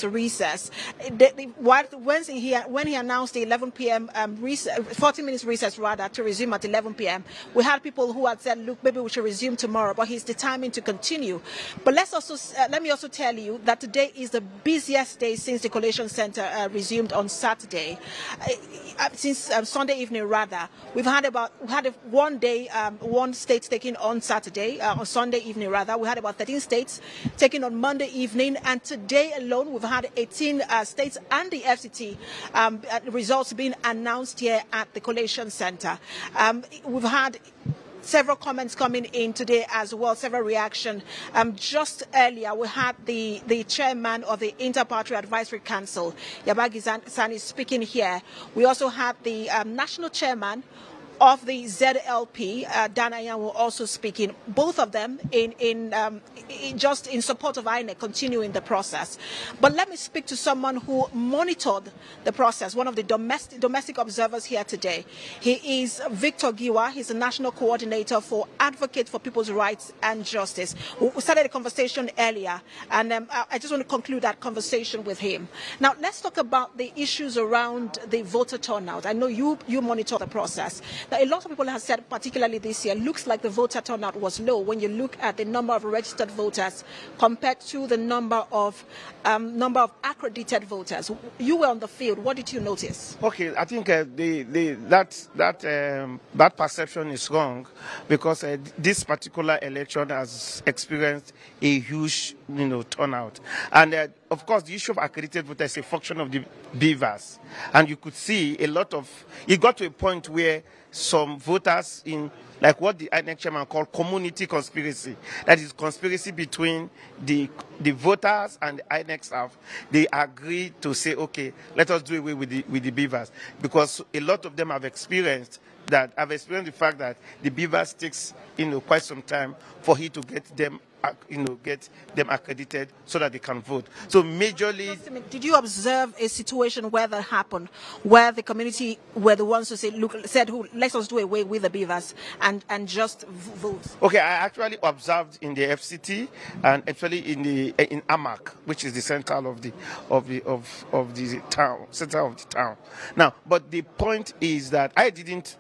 to recess. When he announced the 11 p.m. Recess, 40 minutes recess rather, to resume at 11 p.m., we had people who had said, look, maybe we should resume tomorrow, but he's determined to continue. But let me also tell you that today is the busiest day since the Collation Center resumed on Saturday. Since Sunday evening rather, we had one day, one state taking on Saturday, on Sunday evening rather. We had about 13 states taking on Monday evening, and today alone we've had 18 states and the FCT results being announced here at the Collation Center. We've had several comments coming in today as well, several reactions. Just earlier, we had the chairman of the Inter-Party Advisory Council, Yabagi Sani, speaking here. We also had the national chairman of the ZLP, Dan Ayanwo, also speaking. Both of them just in support of INEC continuing the process. But let me speak to someone who monitored the process, one of the domestic observers here today. He is Victor Giwa. He's the national coordinator for Advocate for People's Rights and Justice. We started a conversation earlier, and I just want to conclude that conversation with him. Now, let's talk about the issues around the voter turnout. I know you monitor the process. Now, a lot of people have said, particularly this year, looks like the voter turnout was low when you look at the number of registered voters compared to the number of accredited voters. You were on the field. What did you notice? Okay, I think that perception is wrong, because this particular election has experienced a huge turnout, and of course the issue of accredited voters is a function of the beavers, and you could see a lot of it got to a point where some voters in, like what the INEC chairman called community conspiracy, that is conspiracy between the voters and the INEC staff, they agreed to say, okay, let us do away with the beavers, because a lot of them have experienced the fact that the beavers takes quite some time for he to get them accredited so that they can vote. So majorly, did you observe a situation where that happened, where the community were the ones who said, let us do away with the beavers and just vote? Okay, I actually observed in the FCT and actually in Amak, which is the center of the town. Now, but the point is that I didn't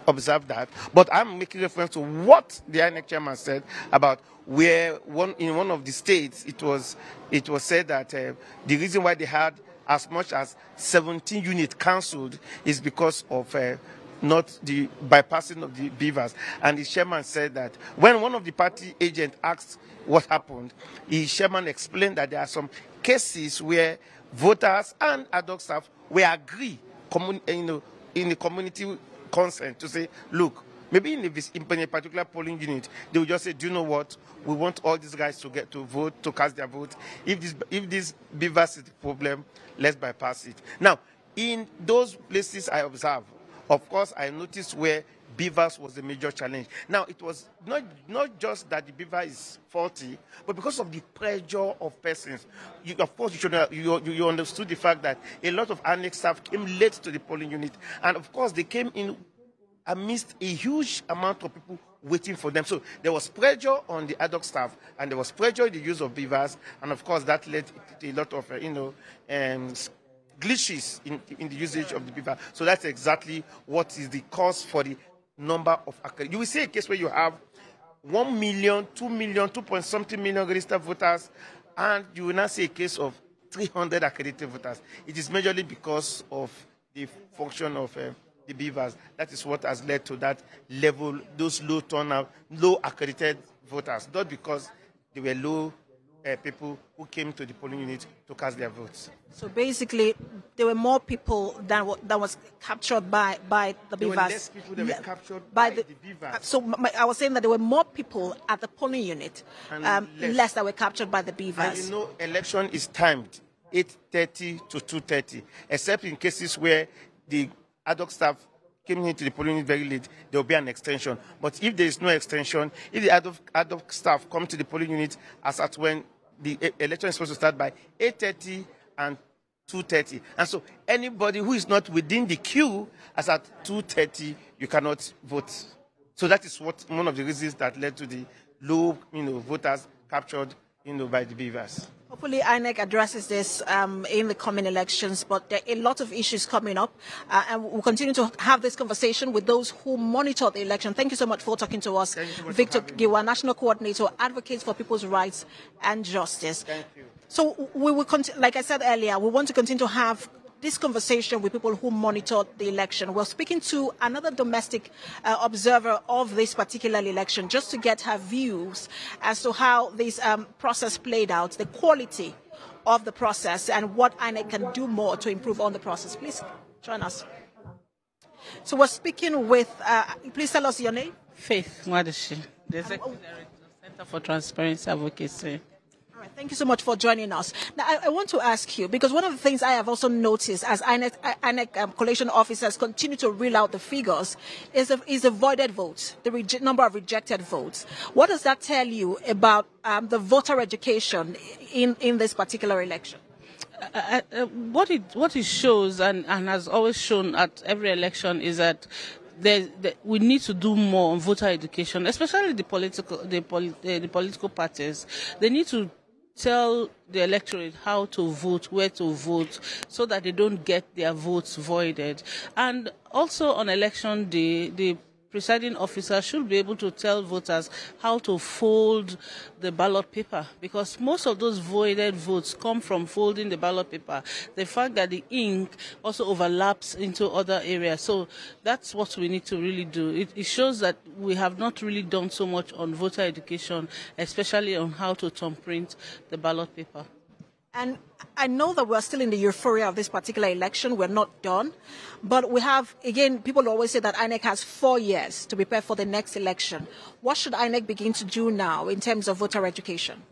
observe that, but I'm making reference to what the INEC chairman said about where in one of the states it was said that the reason why they had as much as 17 units cancelled is because of not the bypassing of the beavers. And the chairman said that when one of the party agents asked what happened, the chairman explained that there are some cases where voters and ad hoc staff will agree in the community consent to say, look, maybe in a particular polling unit, they will just say, do you know what? We want all these guys to get to vote, to cast their vote. If this beavers is the problem, let's bypass it. Now, in those places I observed, of course, I noticed where beavers was the major challenge. Now, it was not just that the beaver is faulty, but because of the pressure of persons. Of course, you understood the fact that a lot of INEC staff came late to the polling unit, and of course, they came in amidst a huge amount of people waiting for them. So there was pressure on the ad hoc staff, and there was pressure in the use of beavers, and of course, that led to a lot of glitches in the usage of the beaver. So that's exactly what is the cause for the number of accredited. You will see a case where you have 1 million, 2 million, 2-point-something million registered voters, and you will now see a case of 300 accredited voters. It is majorly because of the function of the beavers. That is what has led to that level, those low turnout, low accredited voters, not because they were low people who came to the polling unit to cast their votes. So basically, there were more people that was captured by the beavers. There were less people that were captured by the beavers. So I was saying that there were more people at the polling unit, and less that were captured by the beavers. And election is timed 8:30 to 2:30, except in cases where the ad hoc staff came into the polling unit very late, there will be an extension. But if there is no extension, if the ad hoc staff come to the polling unit as at when the election is supposed to start by 8:30 and 2:30. And so anybody who is not within the queue as at 2:30, you cannot vote. So that is one of the reasons that led to the low voters captured by the beavers. Hopefully, INEC addresses this in the coming elections, but there are a lot of issues coming up, and we'll continue to have this conversation with those who monitor the election. Thank you so much for talking to us, Victor Giwa, National Coordinator, Advocates for People's Rights and Justice. Thank you. So we will, like I said earlier, we want to continue to have this conversation with people who monitor the election. We're speaking to another domestic observer of this particular election just to get her views as to how this process played out, the quality of the process, and what INEC can do more to improve on the process. Please join us. So we're speaking with, please tell us your name. Faith Mwadishi, the Executive Director, Center for Transparency Advocacy. Thank you so much for joining us. Now, I want to ask you, because one of the things I have also noticed as INEC collation officers continue to reel out the figures is the voided votes, the number of rejected votes. What does that tell you about the voter education in this particular election? What it shows and has always shown at every election is that we need to do more on voter education, especially the political parties. They need to tell the electorate how to vote, where to vote, so that they don't get their votes voided. And also on election day, the presiding officer should be able to tell voters how to fold the ballot paper, because most of those voided votes come from folding the ballot paper. The fact that the ink also overlaps into other areas. So that's what we need to really do. It shows that we have not really done so much on voter education, especially on how to thumbprint the ballot paper. And I know that we're still in the euphoria of this particular election. We're not done. But we have, again, people always say that INEC has 4 years to prepare for the next election. What should INEC begin to do now in terms of voter education?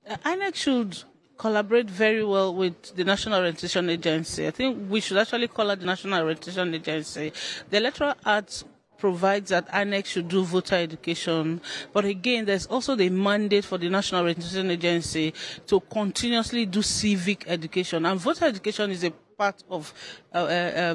INEC should collaborate very well with the National Orientation Agency. I think we should actually call it the National Orientation Agency. The Electoral Act provides that INEC should do voter education, but again, there's also the mandate for the National Orientation Agency to continuously do civic education, and voter education is a part of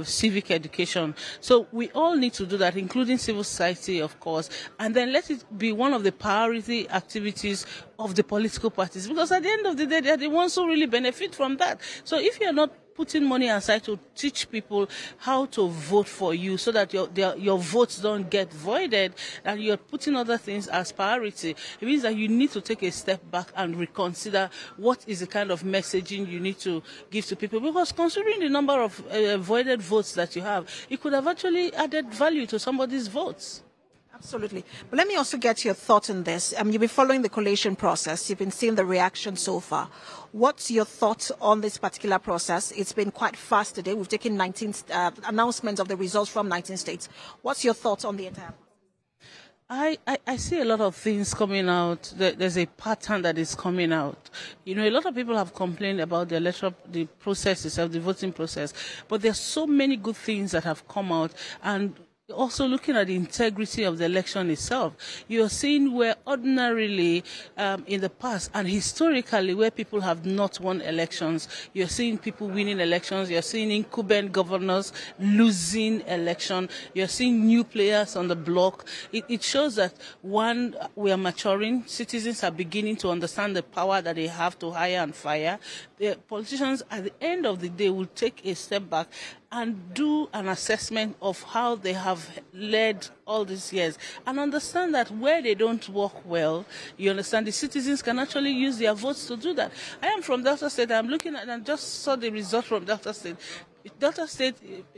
civic education. So we all need to do that, including civil society, of course, and then let it be one of the priority activities of the political parties, because at the end of the day, they're the ones who really benefit from that. So if you're not putting money aside to teach people how to vote for you so that your votes don't get voided, and you're putting other things as priority, it means that you need to take a step back and reconsider what is the kind of messaging you need to give to people. Because considering the number of voided votes that you have, it could have actually added value to somebody's votes. Absolutely. But let me also get your thoughts on this. You've been following the collation process. You've been seeing the reaction so far. What's your thoughts on this particular process? It's been quite fast today. We've taken 19 announcements of the results from 19 states. What's your thoughts on the entire process? I see a lot of things coming out. There's a pattern that is coming out. You know, a lot of people have complained about the process itself, the voting process. But there's so many good things that have come out, and also looking at the integrity of the election itself. You're seeing where ordinarily in the past and historically where people have not won elections, you're seeing people winning elections, you're seeing incumbent governors losing election, you're seeing new players on the block. It shows that, one, we are maturing, citizens are beginning to understand the power that they have to hire and fire. The politicians at the end of the day will take a step back and do an assessment of how they have led all these years, and understand that where they don't work well, you understand, the citizens can actually use their votes to do that. I am from Delta State. I'm looking at and just saw the result from Delta State. Delta State,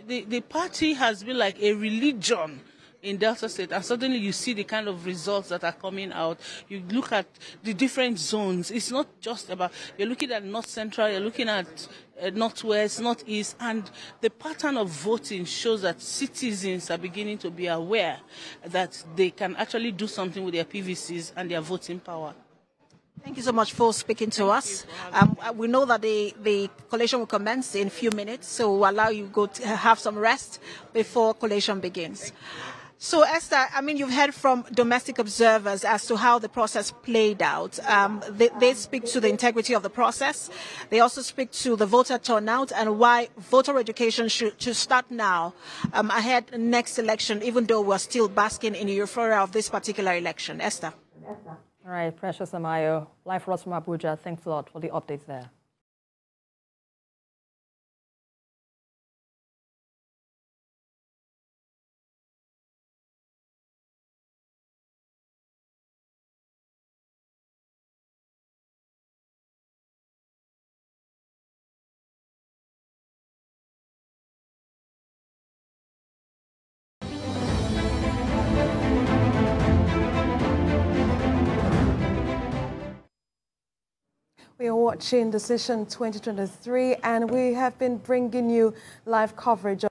the party has been like a religion in Delta State, and suddenly you see the kind of results that are coming out. You look at the different zones. It's not just about, you're looking at North Central, you're looking at Northwest, Northeast, and the pattern of voting shows that citizens are beginning to be aware that they can actually do something with their PVCs and their voting power. Thank you so much for speaking to us. We know that the collation will commence in a few minutes, so we'll allow you to have some rest before collation begins. So, Esther, I mean, you've heard from domestic observers as to how the process played out. They speak to the integrity of the process. They also speak to the voter turnout and why voter education should start now ahead next election, even though we're still basking in the euphoria of this particular election. Esther. All right, Precious Amayo, live for us from Abuja. Thanks a lot for the updates there. We are watching Decision 2023, and we have been bringing you live coverage of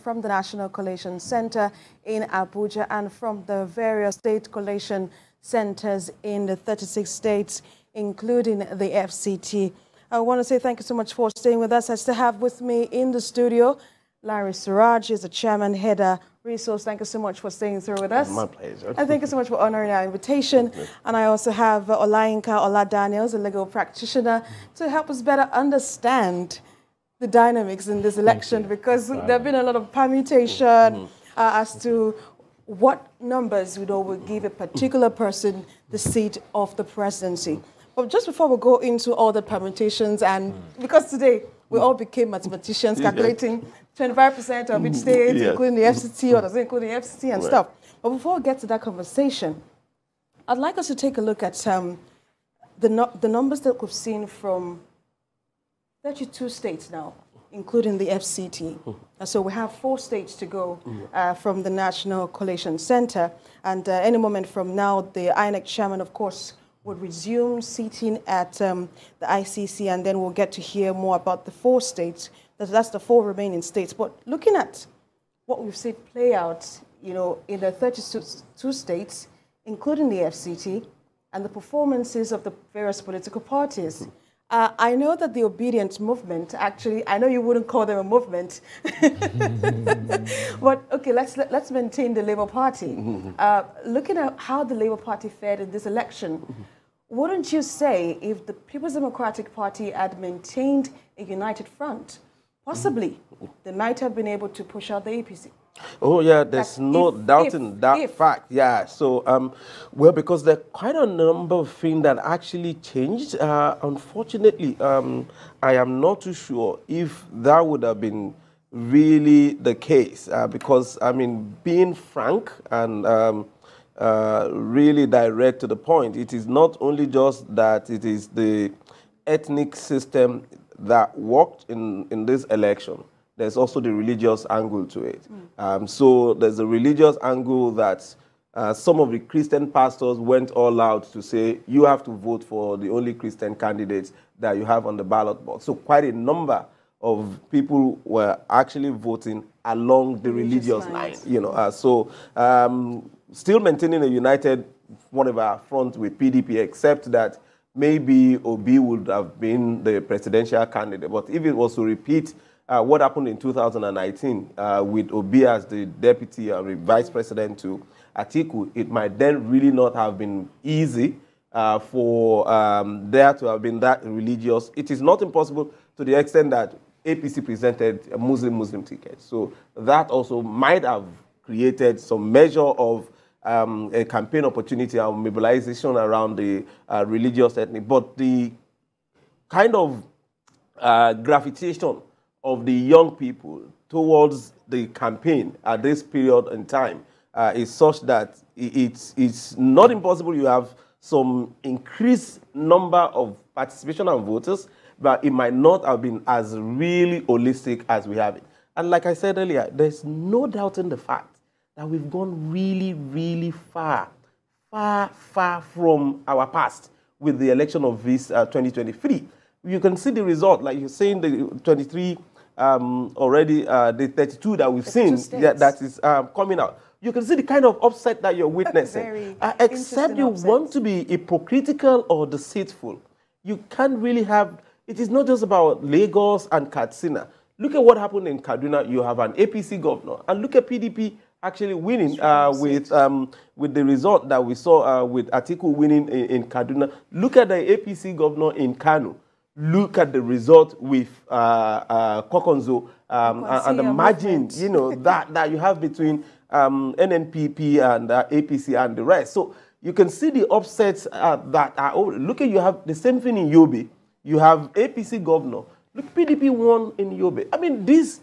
from the National Collation Center in Abuja and from the various state collation centers in the 36 states, including the FCT. I want to say thank you so much for staying with us. I still have with me in the studio Larry Suraj, is the chairman, header, resource. Thank you so much for staying through with us. My pleasure. And thank you so much for honoring our invitation. And I also have Ola Daniels, a legal practitioner, to help us better understand the dynamics in this election, because there have been a lot of permutation as to what numbers would give a particular person the seat of the presidency. But just before we go into all the permutations, and because today we all became mathematicians calculating 25% of each state, including the FCT, or does it include the FCT and stuff. But before we get to that conversation, I'd like us to take a look at the numbers that we've seen from 32 states now, including the FCT. So we have 4 states to go from the National Collation Center. And any moment from now, the INEC chairman, of course, would resume seating at the ICC, and then we'll get to hear more about the 4 states. That's the 4 remaining states. But looking at what we've seen play out, in the 32 states, including the FCT, and the performances of the various political parties, I know that the obedience movement, actually, I know you wouldn't call them a movement, but okay, let's maintain the Labour Party. Looking at how the Labour Party fared in this election, wouldn't you say if the People's Democratic Party had maintained a united front, possibly they might have been able to push out the APC? Oh, yeah, there's no doubting that fact. Yeah, so, well, because there are quite a number of things that actually changed. Unfortunately, I am not too sure if that would have been really the case, because, I mean, being frank and really direct to the point, it is not only just that it is the ethnic system that worked in this election. There's also the religious angle to it. So there's a religious angle that some of the Christian pastors went all out to say, you have to vote for the only Christian candidates that you have on the ballot box. So quite a number of people were actually voting along the religious line. Still maintaining a united front with PDP, except that maybe Obi would have been the presidential candidate. But if it was to repeat what happened in 2019 with Obi as the deputy or the vice president to Atiku, it might then really not have been easy for there to have been that religious. It is not impossible to the extent that APC presented a Muslim ticket. So that also might have created some measure of a campaign opportunity and mobilization around the religious ethnic. But the kind of gravitation of the young people towards the campaign at this period in time is such that it's not impossible. You have some increased number of participation and voters, but it might not have been as really holistic as we have it. And like I said earlier, there's no doubt in the fact that we've gone really, really far from our past with the election of this 2023. You can see the result, like you're saying, the 23 already, the 32 that we've seen that is coming out. You can see the kind of upset that you're witnessing. Except you want to be hypocritical or deceitful. You can't really have, it is not just about Lagos and Katsina. Look at what happened in Kaduna. You have an APC governor. And look at PDP actually winning with the result that we saw with Atiku winning in Kaduna. Look at the APC governor in Kano. Look at the result with Kokonzo and the margin, that you have between NNPP and APC and the rest. So you can see the upsets that are over. Look at, you have the same thing in Yobe. You have APC governor. Look, PDP won in Yobe. I mean, these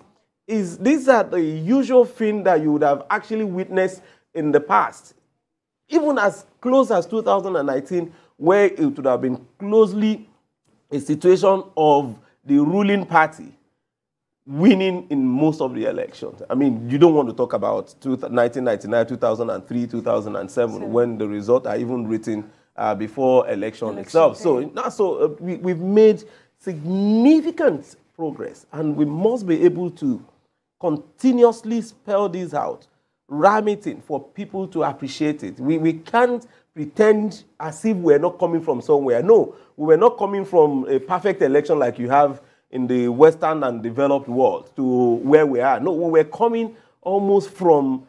are the usual thing that you would have actually witnessed in the past. Even as close as 2019, where it would have been closely a situation of the ruling party winning in most of the elections. I mean, you don't want to talk about 1999, 2003, 2007, when the results are even written before election itself. So, we've made significant progress, and we must be able to continuously spell this out, ram it in for people to appreciate it. We can't pretend as if we're not coming from somewhere. No, we were not coming from a perfect election like you have in the Western and developed world to where we are. No, we were coming almost from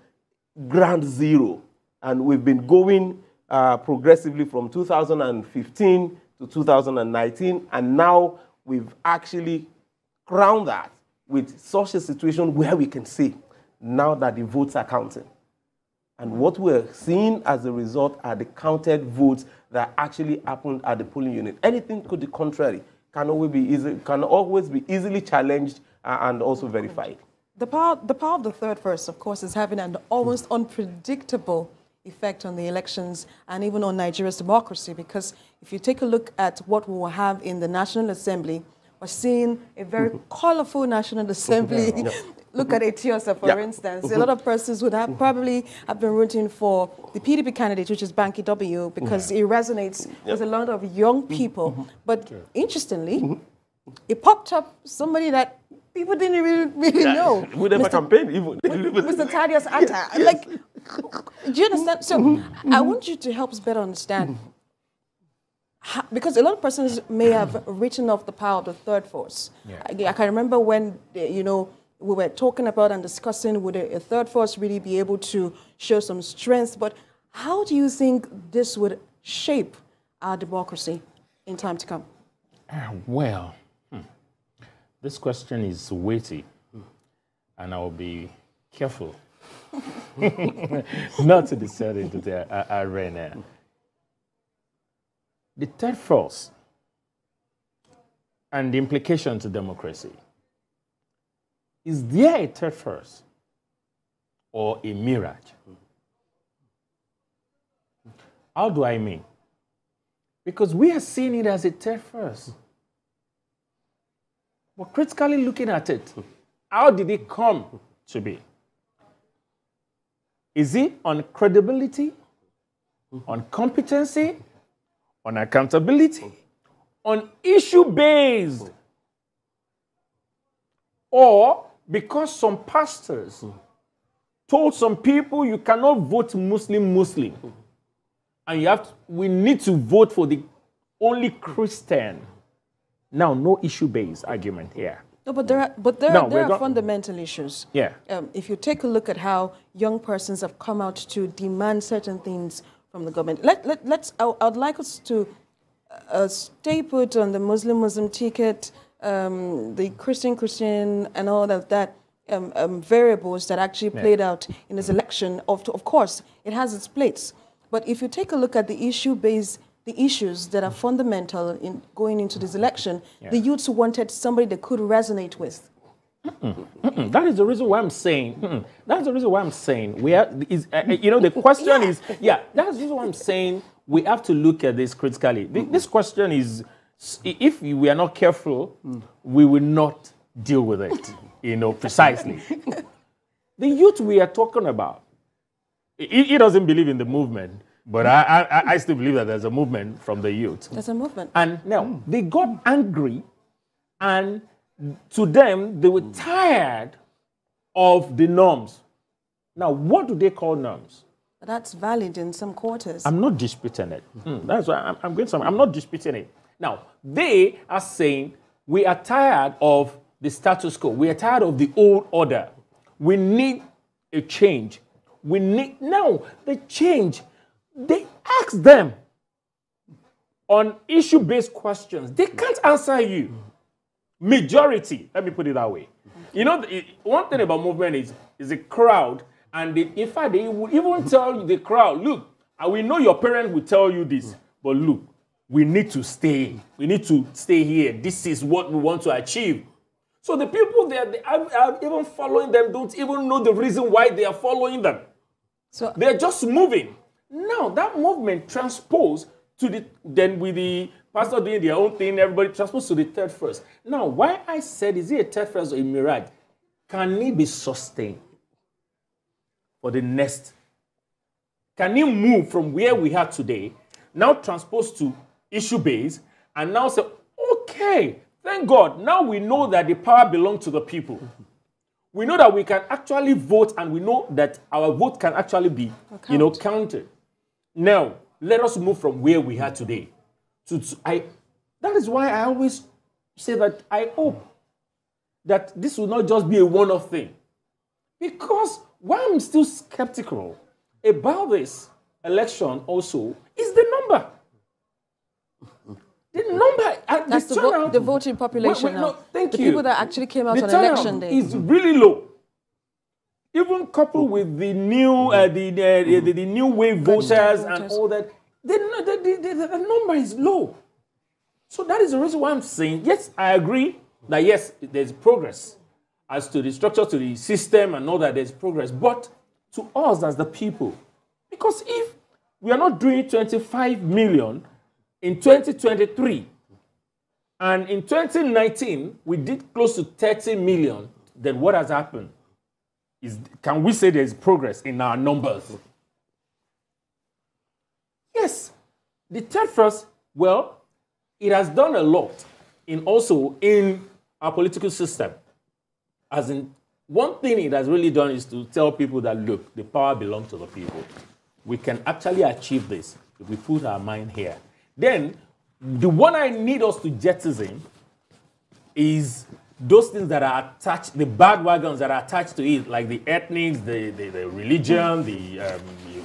ground zero. And we've been going progressively from 2015 to 2019. And now we've actually crowned that with such a situation where we can say, now that the votes are counting. And what we're seeing as a result are the counted votes that actually happened at the polling unit. Anything to the contrary can always be easily challenged and also verified. The power of the third force, of course, is having an almost unpredictable effect on the elections and even on Nigeria's democracy, because if you take a look at what we will have in the National Assembly, we're seeing a very colorful National Assembly. Look at Etiosa, for instance. A lot of persons would have probably have been rooting for the PDP candidate, which is Banky W, because it resonates with a lot of young people. But interestingly, it popped up somebody that people didn't really know. We never campaigned even. Mr. Thaddeus Atta. Like, do you understand? So I want you to help us better understand. Because a lot of persons may have written off the power of the third force. I can remember when, we were talking about and discussing would a third force really be able to show some strength, but how do you think this would shape our democracy in time to come? Well, this question is weighty, and I'll be careful not to descend into the arena. The third force and the implication to democracy. Is there a third force or a mirage? How do I mean? Because we are seeing it as a third force. We're critically looking at it. How did it come to be? Is it on credibility, on competency, on accountability, on issue-based, or because some pastors told some people you cannot vote Muslim, and we need to vote for the only Christian. Now, no issue-based argument here. No, but there are fundamental issues. Yeah. If you take a look at how young persons have come out to demand certain things from the government, I'd like us to stay put on the Muslim ticket, the Christian, and all of that variables that actually played out in this election. Of course, it has its place. But if you take a look at the issues that are fundamental in going into this election, the youths wanted somebody they could resonate with. That is the reason why I'm saying. That's the reason why I'm saying we are. The question is. Yeah, that's the reason why I'm saying we have to look at this critically. This question is, if we are not careful, we will not deal with it. Precisely. The youth we are talking about, he doesn't believe in the movement, but I still believe that there's a movement from the youth. There's a movement. And now they got angry, and to them, they were tired of the norms. Now, what do they call norms? That's valid in some quarters. I'm not disputing it. That's why I'm going somewhere. I'm not disputing it. Now, they are saying we are tired of the status quo. We are tired of the old order. We need a change. We need now the change. They ask them on issue-based questions. They can't answer you. Majority, let me put it that way. One thing about movement is a crowd, and in fact, they will even tell the crowd, look, And we know your parents will tell you this, but look, we need to stay. We need to stay here. This is what we want to achieve. So the people there, they are even following them, don't even know the reason why they are following them. So they're just moving. Now that movement transposed to then with the pastor doing their own thing, everybody transposed to the third phase. Now, why I said, is it a third phase or a mirage? Can it be sustained for the next? Can it move from where we are today, now transposed to issue base, and now say, okay, thank God, now we know that the power belongs to the people. We know that we can actually vote, and we know that our vote can actually be, counted. Now, let us move from where we are today. That is why I always say that I hope that this will not just be a one-off thing. Because why I'm still skeptical about this election also is the number. The number, that's the voting population now. No, thank the you. People that actually came out on election day. Is really low. Even coupled with the new, the new wave voters and all that, the number is low. So that is the reason why I'm saying, yes, I agree that yes, there's progress as to the structure, to the system and all that, there's progress. But to us as the people, because if we are not doing 25 million in 2023, and in 2019, we did close to 30 million, then what has happened? Can we say there's progress in our numbers? Yes. The third phase, well, it has done a lot in our political system. As in, one thing it has really done is to tell people that, look, the power belongs to the people. We can actually achieve this if we put our mind here. Then, the one I need us to jettison is those things that are attached, the bandwagons that are attached to it, like the ethnics, the religion, the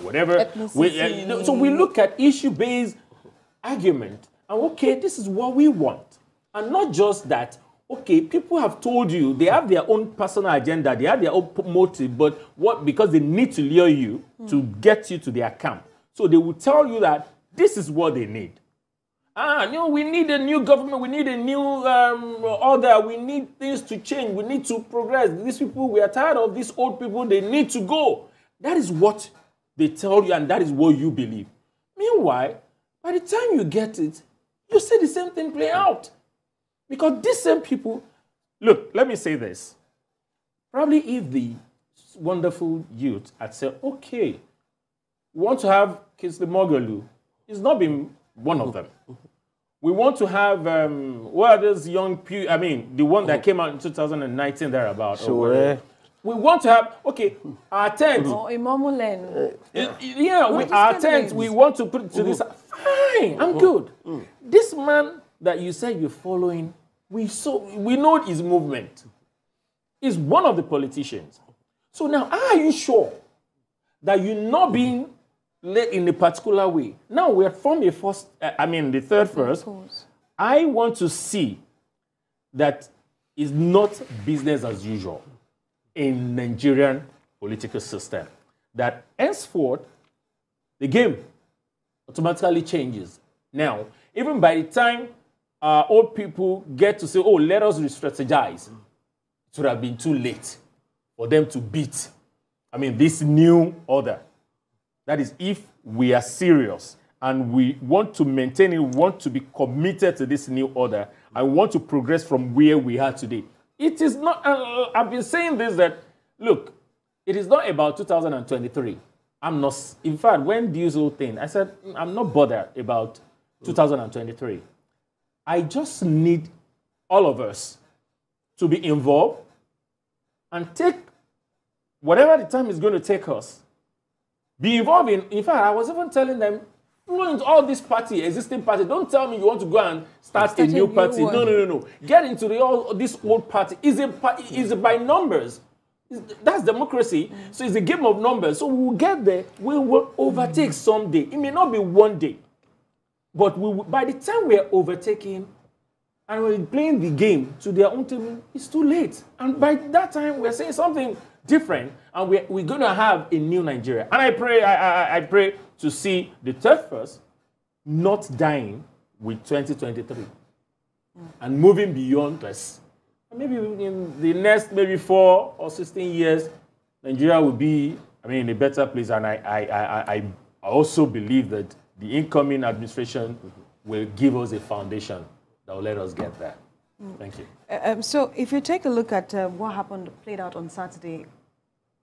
whatever. So we look at issue-based argument, and okay, this is what we want. And not just that, okay, people have told you, they have their own personal agenda, they have their own motive, but because they need to lure you to get you to their camp. So they will tell you that this is what they need. We need a new government, we need a new order, we need things to change, we need to progress. These people, we are tired of these old people, they need to go. That is what they tell you, and that is what you believe. Meanwhile, by the time you get it, you see the same thing play out. Because these same people, look, let me say this. Probably if the wonderful youth had said, okay, we want to have Kingsley Moghalu, it's not been one of them. We want to have, what are those young people, the one that came out in 2019 thereabouts. Sure. We want to have, okay, our tent. Oh, Imamulen. Our tent, we want to put to this. Fine, I'm good. This man that you said you're following, we know his movement. He's one of the politicians. So now, are you sure that you're not being led in a particular way? Now we're from the third phase. I want to see that it's not business as usual in Nigerian political system. That henceforth, the game automatically changes. Now, even by the time old people get to say, oh, let us re-strategize, it would have been too late for them to beat, this new order. That is, if we are serious and we want to maintain it, we want to be committed to this new order, and want to progress from where we are today. It is not, I've been saying this, that, look, it is not about 2023. I'm not, in fact, when this whole thing, I said, I'm not bothered about 2023. I just need all of us to be involved and take whatever the time is going to take us. Be involved in fact, I was even telling them, influence all this existing party. Don't tell me you want to go and start a new party. No. Get into this old party. Is by numbers. That's democracy. So it's a game of numbers. So we will get there. We will overtake someday. It may not be one day. But by the time we are overtaking and we're playing the game to their own table, it's too late. And by that time, we're saying something different, and we're going to have a new Nigeria. And I pray to see the 31st not dying with 2023 and moving beyond this. Maybe in the next maybe 4 or 16 years, Nigeria will be, in a better place. And I also believe that the incoming administration will give us a foundation that will let us get there. Thank you. So if you take a look at what played out on Saturday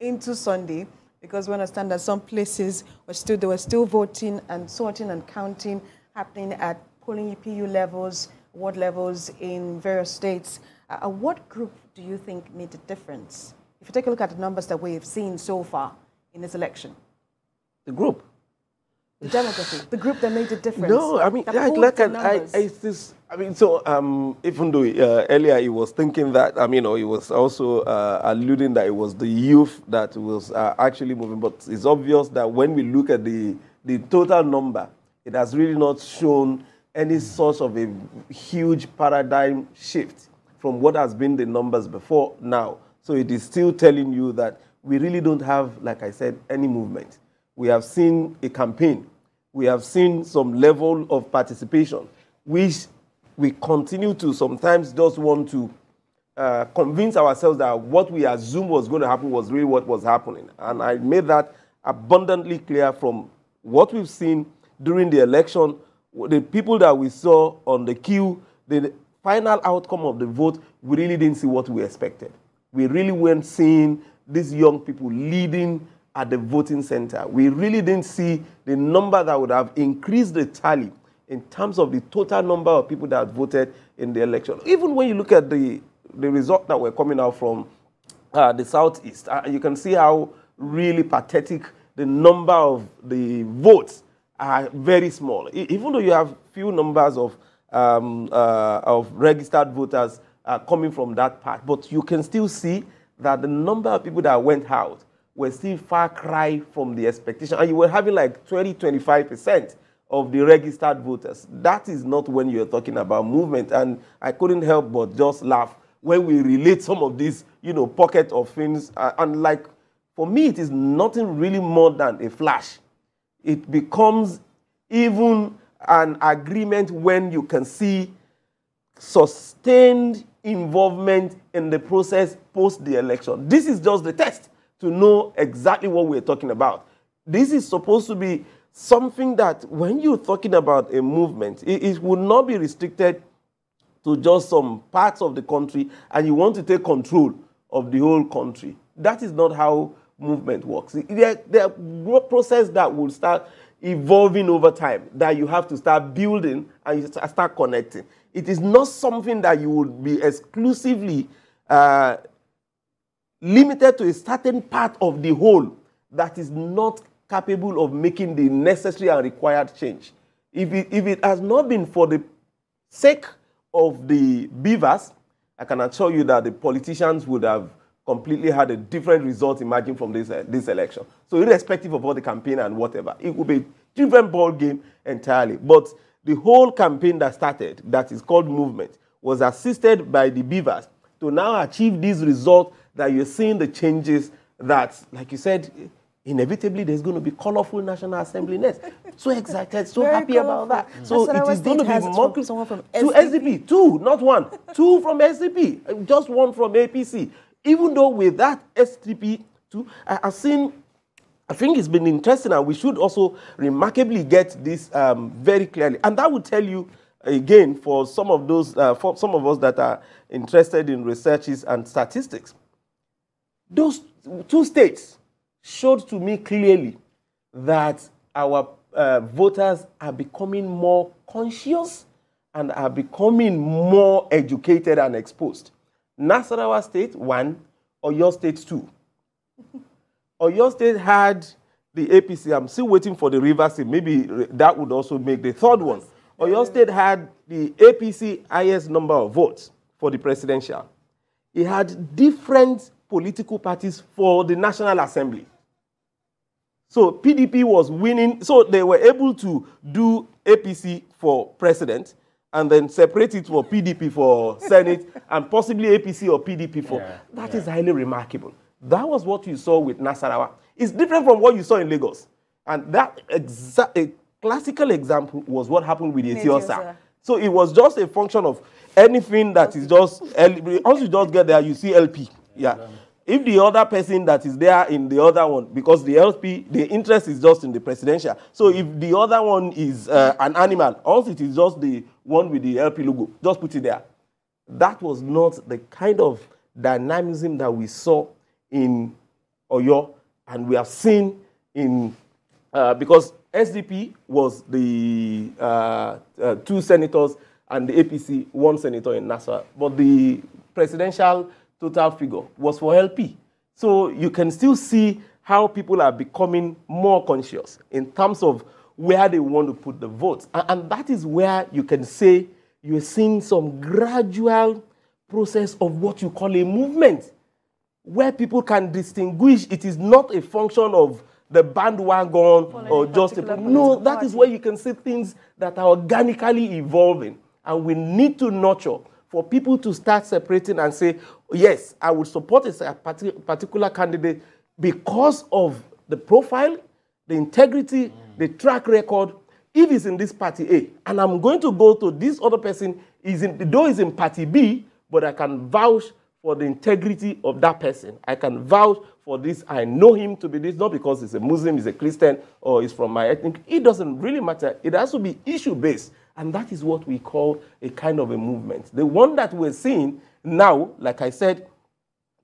into Sunday, because we understand that some places they were still voting and sorting and counting happening at polling PU levels, ward levels in various states. What group do you think made a difference? If you take a look at the numbers that we have seen so far in this election. The group. The demography, the group that made a difference. No, even though earlier he was thinking that, he was also alluding that it was the youth that was actually moving, but it's obvious that when we look at the total number, it has really not shown any sort of a huge paradigm shift from what has been the numbers before now. So it is still telling you that we really don't have, like I said, any movement. We have seen a campaign. We have seen some level of participation, which we continue to sometimes just want to convince ourselves that what we assumed was going to happen was really what was happening. And I made that abundantly clear from what we've seen during the election, the people that we saw on the queue, the final outcome of the vote, we really didn't see what we expected. We really weren't seeing these young people leading at the voting center. We really didn't see the number that would have increased the tally in terms of the total number of people that voted in the election. Even when you look at the result that were coming out from the Southeast, you can see how really pathetic the number of the votes are very small. Even though you have few numbers of registered voters coming from that part, but you can still see that the number of people that went out were still far cry from the expectation. And you were having like 20-25% of the registered voters. That is not when you're talking about movement. And I couldn't help but just laugh when we relate some of these, pocket of things. And like, for me, it is nothing really more than a flash. It becomes even an agreement when you can see sustained involvement in the process post the election. This is just the test to know exactly what we're talking about. This is supposed to be something that when you're talking about a movement, it would not be restricted to just some parts of the country and you want to take control of the whole country. That is not how movement works. There are processes that will start evolving over time, that you have to start building and you start connecting. It is not something that you would be exclusively limited to a certain part of the whole that is not capable of making the necessary and required change. If it has not been for the sake of the beavers, I can assure you that the politicians would have completely had a different result emerging from this election. So irrespective of all the campaign and whatever, it would be a different ball game entirely. But the whole campaign that started, that is called movement, was assisted by the beavers to now achieve these results that you're seeing the changes that, like you said, inevitably there's going to be colorful National Assembly next. So excited, so very happy colorful about that. So it is going to be more someone from SDP. Two, not one. Two from SDP, just one from APC. Even though with that SDP too, I've seen, I think it's been interesting, and we should also remarkably get this very clearly. And that will tell you, again, for some of those, for some of us that are interested in researches and statistics, those two states showed to me clearly that our voters are becoming more conscious and are becoming more educated and exposed. Nasarawa State, 1, Oyo State, 2. Oyo State had the APC. I'm still waiting for the Rivers State. Maybe that would also make the third one. Oyo State had the APC highest number of votes for the presidential. It had different political parties for the National Assembly. So PDP was winning. So they were able to do APC for president and then separate it for PDP for Senate and possibly APC or PDP for. That is highly remarkable. That was what you saw with Nasarawa. It's different from what you saw in Lagos. And that a classical example was what happened with Etiosa. So it was just a function of anything that is just, once you just get there, you see LP. Yeah. If the other person that is there in the other one, because the LP, the interest is just in the presidential. So if the other one is an animal, also it is just the one with the LP logo, just put it there. That was not the kind of dynamism that we saw in Oyo, and we have seen in, because SDP was the 2 senators and the APC 1 senator in Nassau, but the presidential total figure was for LP. So you can still see how people are becoming more conscious in terms of where they want to put the votes. And that is where you can say you're seeing some gradual process of what you call a movement, where people can distinguish. It is not a function of the bandwagon or just a... No, that is where you can see things that are organically evolving. And we need to nurture for people to start separating and say, yes, I would support a particular candidate because of the profile, the integrity, the track record. If it's in this party A, and I'm going to go to this other person, though is in party B, but I can vouch for the integrity of that person. I can vouch for this. I know him to be this, not because he's a Muslim, he's a Christian, or he's from my ethnic. It doesn't really matter. It has to be issue-based. And that is what we call a kind of a movement. The one that we're seeing now, like I said,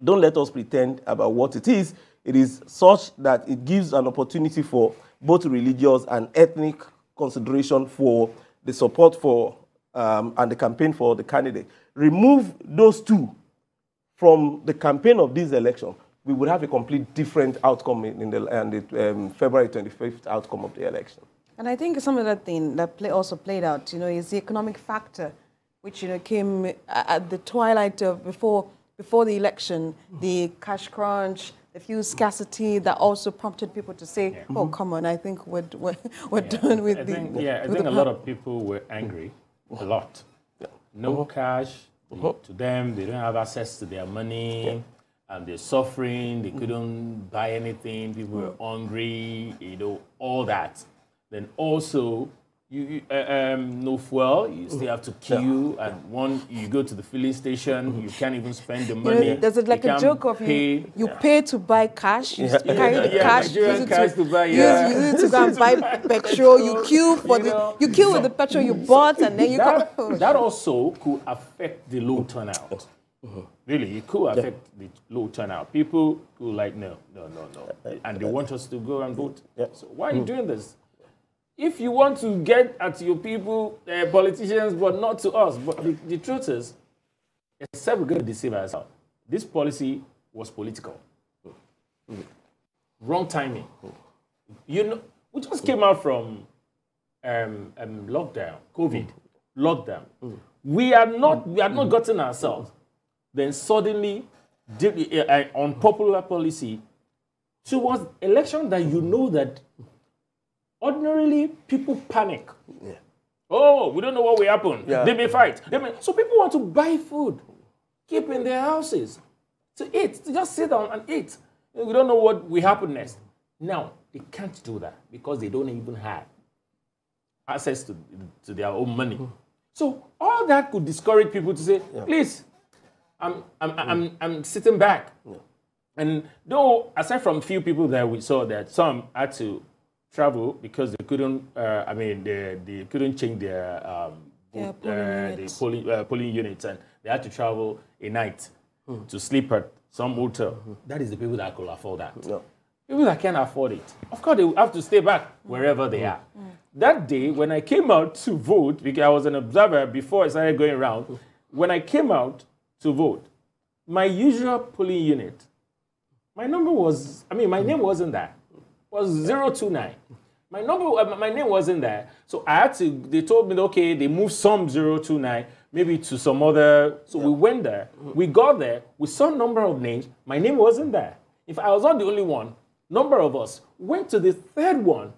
don't let us pretend about what it is. It is such that it gives an opportunity for both religious and ethnic consideration for the support for and the campaign for the candidate. Remove those two from the campaign of this election, we would have a complete different outcome in the February 25th outcome of the election. And I think some of that thing that also played out, is the economic factor, which, came at the twilight of before the election, the cash crunch, the fuel scarcity that also prompted people to say, oh, come on, I think we're done with I think a lot of people were angry, a lot. No cash. To them, they don't have access to their money, and they're suffering. They couldn't buy anything. People were hungry, all that. Then also, no fuel. You still have to queue, and you go to the filling station, you can't even spend the money. There's like a joke of you pay to buy cash. You carry the cash. Nigerian cash to buy. Use it to go and buy petrol. You queue for you queue with the petrol you bought, and then you that also could affect the low turnout. Really, it could affect the low turnout. People who no, and they want us to go and vote. So why are you doing this? If you want to get at your people, politicians, but not to us. But the truth is, except we're going to deceive ourselves, this policy was political. Wrong timing. We just came out from lockdown, COVID, lockdown. We had not gotten ourselves. Then suddenly, unpopular policy towards election that that ordinarily, people panic. Oh, we don't know what will happen. They may fight. So people want to buy food, keep in their houses, to eat, to just sit down and eat. We don't know what will happen next. Now, they can't do that because they don't even have access to their own money. So all that could discourage people to say, please, I'm sitting back. And though, aside from few people that we saw that some had to travel because they couldn't. They couldn't change their polling units, and they had to travel a night to sleep at some hotel. That is the people that could afford that. People that can't afford it, of course, they will have to stay back wherever they are. That day, when I came out to vote, because I was an observer before I started going around, when I came out to vote, my usual polling unit, my number was, my name wasn't there. Was 029. My name wasn't there. So I had to, they told me, okay, they moved some 029, maybe to some other. So we went there. We got there. We saw a number of names. My name wasn't there. If I was not the only one, number of us went to the third one.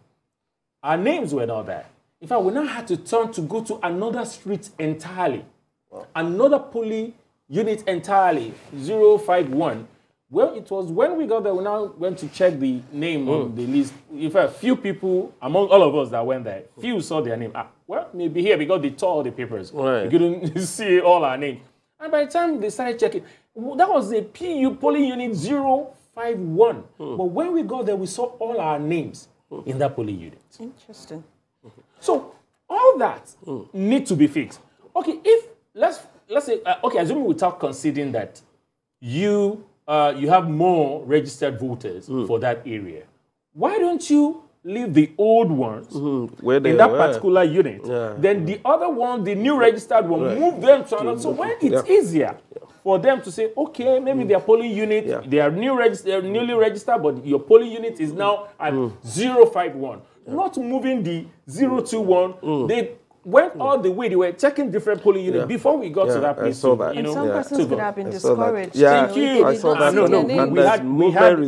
Our names were not there. In fact, we now had to turn to go to another street entirely. Another polling unit entirely, 051. Well, it was when we got there, we now went to check the name on the list. In fact, few people among all of us that went there, few saw their name. Well, maybe here because they tore all the papers. Right. We couldn't see all our names. And by the time they started checking, that was a PU polling unit 051. But when we got there, we saw all our names in that polling unit. Interesting. So all that need to be fixed. Okay, if let's say okay, assuming without conceding that you have more registered voters for that area, why don't you leave the old ones in that particular unit? Then the other one, the new registered one, move them to another. So when it's easier for them to say, okay, maybe their polling unit, they are newly registered, but your polling unit is now at 051. Not moving the 021. They went all the way. They were checking different polling units before we got to that place. I saw that. And some persons could have been discouraged. Thank you. I saw that. No. We had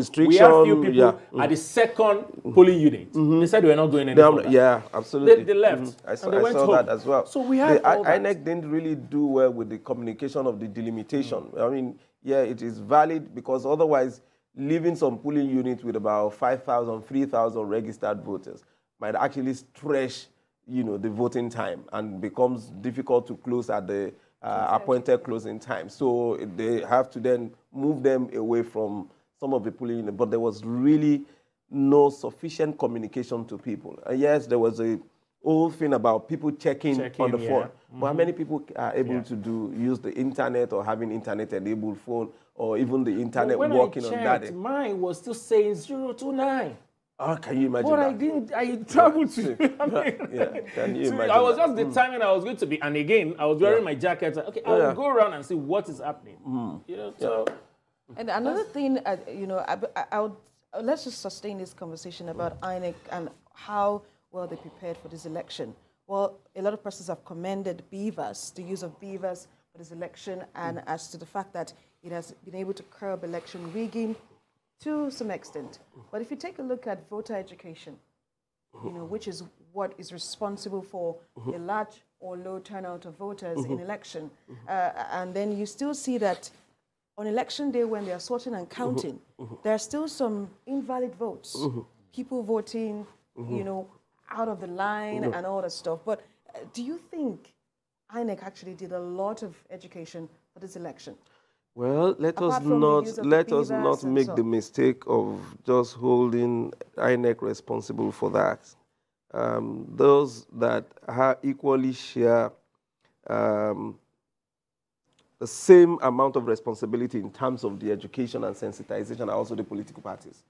few people at the second polling unit. They said they were not going anywhere. Yeah, absolutely. They left. I saw that as well. So we had all that. INEC didn't really do well with the communication of the delimitation. I mean, yeah, it is valid because otherwise, leaving some polling units with about 5,000, 3,000 registered voters might actually stretch, the voting time and becomes difficult to close at the appointed closing time. So they have to then move them away from some of the polling units. But there was really no sufficient communication to people. Yes, there was a whole thing about people checking on the phone. But how many people are able to use the internet or having internet-enabled phone or even the internet working on that? Mine was still saying 029. Oh, can you imagine but that? I traveled to. Can you imagine I was just determined I was going to be, and again, I was wearing my jacket. Okay, I will go around and see what is happening. So. And another thing, let's just sustain this conversation about INEC and how well they prepared for this election. Well, a lot of persons have commended beavers, the use of beavers for this election, and as to the fact that it has been able to curb election rigging to some extent. But if you take a look at voter education, which is what is responsible for a large or low turnout of voters in election, and then you still see that on election day when they are sorting and counting, there are still some invalid votes. People voting, out of the line and all that stuff. But do you think INEC actually did a lot of education for this election? Well, let us not make the mistake of just holding INEC responsible for that. Those that equally share the same amount of responsibility in terms of the education and sensitization are also the political parties.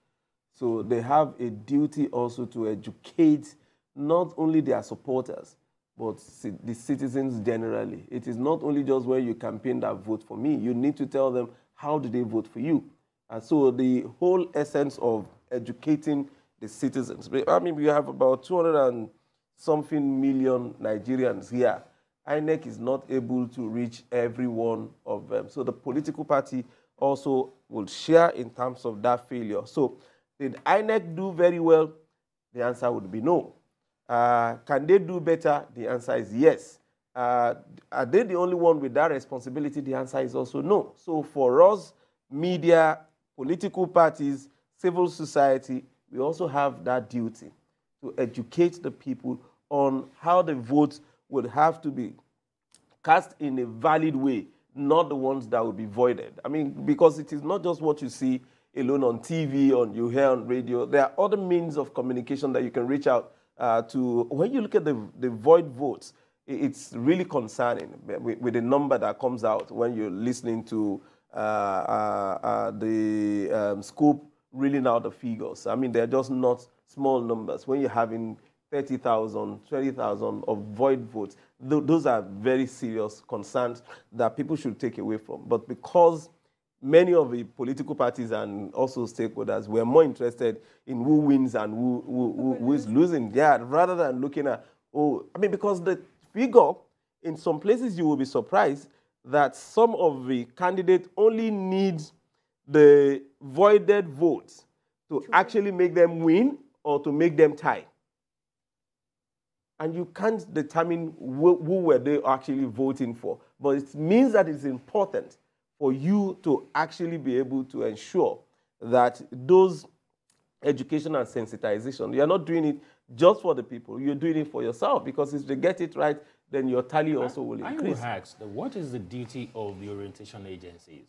So they have a duty also to educate not only their supporters, but the citizens generally. It is not only just when you campaign that vote for me. You need to tell them how do they vote for you. And so the whole essence of educating the citizens. I mean, we have about 200 and something million Nigerians here. INEC is not able to reach every one of them. So the political party also will share in terms of that failure. So did INEC do very well? The answer would be no. Can they do better? The answer is yes. Are they the only one with that responsibility? The answer is also no. So for us, media, political parties, civil society, we also have that duty to educate the people on how the votes would have to be cast in a valid way, not the ones that will be voided. I mean, because it is not just what you see alone on TV, you hear on radio. There are other means of communication that you can reach out to. When you look at the void votes, it's really concerning with the number that comes out when you're listening to the scoop reeling out the figures. I mean, they're just not small numbers. When you're having 30,000, 20,000 of void votes, those are very serious concerns that people should take away from. But because many of the political parties and also stakeholders were more interested in who wins and who is losing, rather than looking at, because the figure, in some places you will be surprised that some of the candidates only need the voided votes to actually make them win or to make them tie. And you can't determine who were they actually voting for. But it means that it's important for you to actually be able to ensure that those education and sensitization, you're not doing it just for the people, you're doing it for yourself, because if they get it right, then your tally also will increase. I will ask, what is the duty of the orientation agencies?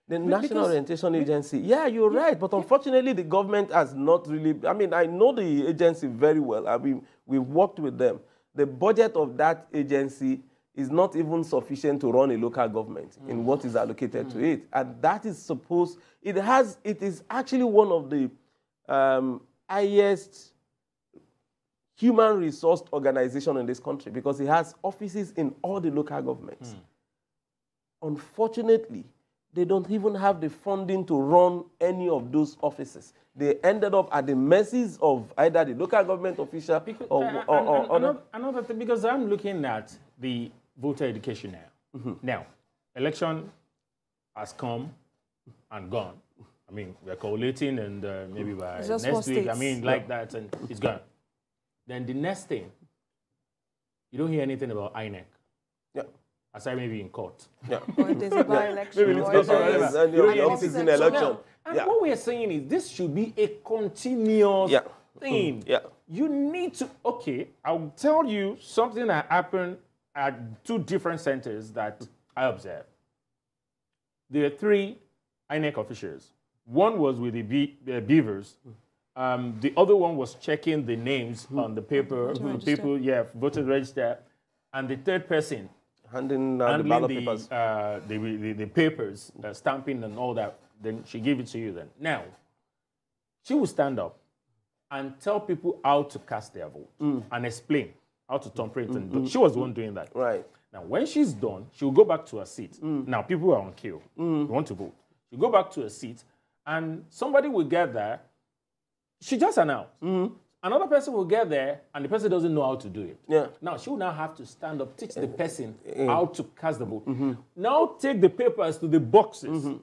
The National Orientation Agency, yeah, you're right, but unfortunately the government has not really, I mean, I know the agency very well. I mean, we've worked with them. The budget of that agency is not even sufficient to run a local government in what is allocated to it. And that is supposed, it is actually one of the highest human resource organization in this country, because it has offices in all the local governments. Unfortunately, they don't even have the funding to run any of those offices. They ended up at the mercies of either the local government official or another thing, because I'm looking at the voter education now. Now, election has come and gone. I mean, we're collating, and maybe by next week, I mean, like that, and it's gone. Then the next thing, you don't hear anything about INEC. Yeah. Aside maybe in court. Yeah. Or if there's a by-election. And the election. And what we are saying is this should be a continuous thing. You need to, okay, I'll tell you something that happened at 2 different centers that I observed. There are 3 INEC officials. One was with the beavers. The other one was checking the names on the paper, people, voter register. And the third person, handling the ballot papers, the papers, stamping and all that. Then she gave it to you then. Now, she will stand up and tell people how to cast their vote and explain how to thumbprint. And she was the one doing that. Right. Now, when she's done, she will go back to her seat. Now, people are on queue. They want to vote. She'll go back to her seat, and somebody will get there. She just announced. Another person will get there, and the person doesn't know how to do it. Yeah. Now, she will now have to stand up, teach the person how to cast the vote. Now, take the papers to the boxes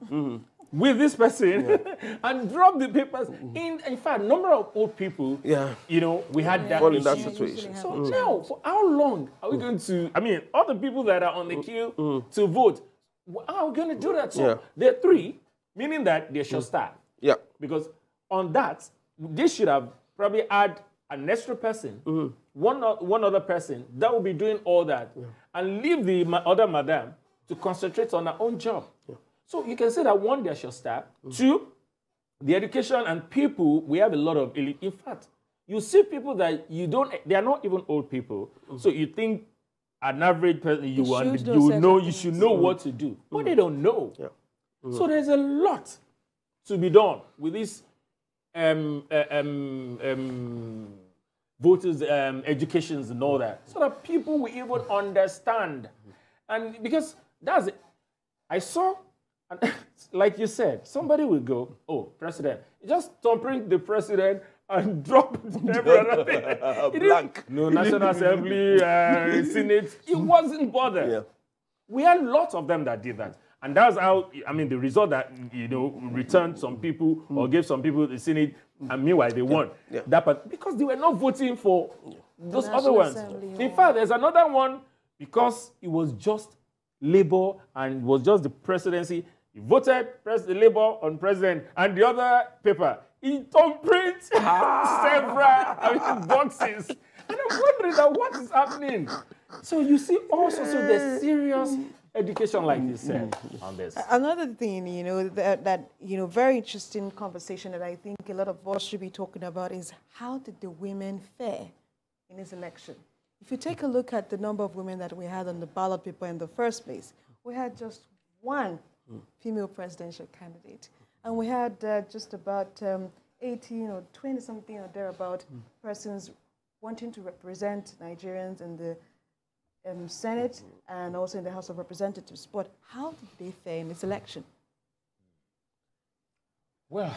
with this person and drop the papers. In fact, number of old people, you know, we had that in that situation. So now, for how long are we going to, I mean, all the people that are on the queue to vote, how are we going to do that? So there are 3, meaning that they should start. Yeah. Because on that, they should have probably add an extra person, one other person that will be doing all that, and leave the other madam to concentrate on her own job. So you can say that 1, they should start. 2, the education and people, we have a lot of elite. In fact, you see people that you don't, they are not even old people. So you think an average person, you should know what to do. But they don't know. So there's a lot to be done with this voters' educations and all that, so that people will even understand. And because that's it. I saw, like you said, somebody will go, oh, president, just thumbprint the president and drop every other thing. Blank. No National Assembly, Senate. It wasn't bothered. We had lots of them that did that. And that's how, I mean, the result that, you know, returned some people or gave some people the Senate, and meanwhile they won. That part, because they were not voting for those other ones. In fact, there's another one, because it was just Labour and it was just the presidency. He voted Labour on president, and the other paper, he thumbprint several boxes. And I'm wondering that what is happening. So you see also, so there's serious education, like you said, on this. Another thing, you know, that you know, very interesting conversation that I think a lot of us should be talking about is how did the women fare in this election? If you take a look at the number of women that we had on the ballot paper in the first place, we had just 1 female presidential candidate, and we had just about 18 or 20 something or thereabout persons wanting to represent Nigerians in the Senate and also in the House of Representatives. But how did they fare in this election? Well,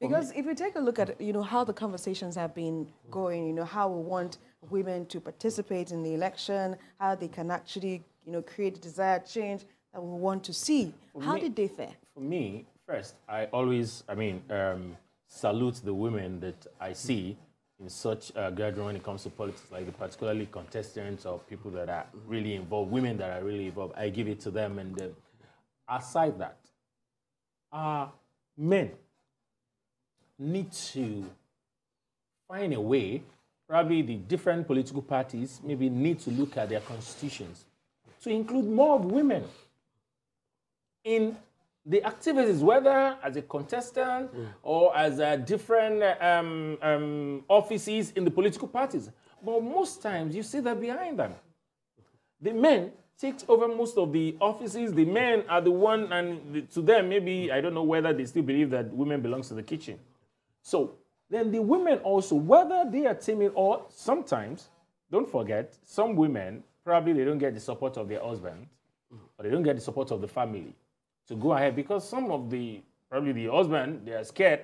because if you take a look at, you know, how the conversations have been going, you know, how we want women to participate in the election, how they can actually, you know, create desired change that we want to see. How did they fare? For me, first, I always, salute the women that I see in such a gathering when it comes to politics, like the particularly contestants or people that are really involved, women that are really involved. I give it to them, and aside that, men need to find a way, probably the different political parties maybe need to look at their constitutions to include more of women in the activities, whether as a contestant or as different offices in the political parties. But most times you see that behind them, the men take over most of the offices. The men are the one, and to them, maybe, I don't know whether they still believe that women belong to the kitchen. So then the women also, whether they are timid or sometimes, don't forget, some women, probably they don't get the support of their husband, or they don't get the support of the family to go ahead, because some of the, probably the husband, they are scared.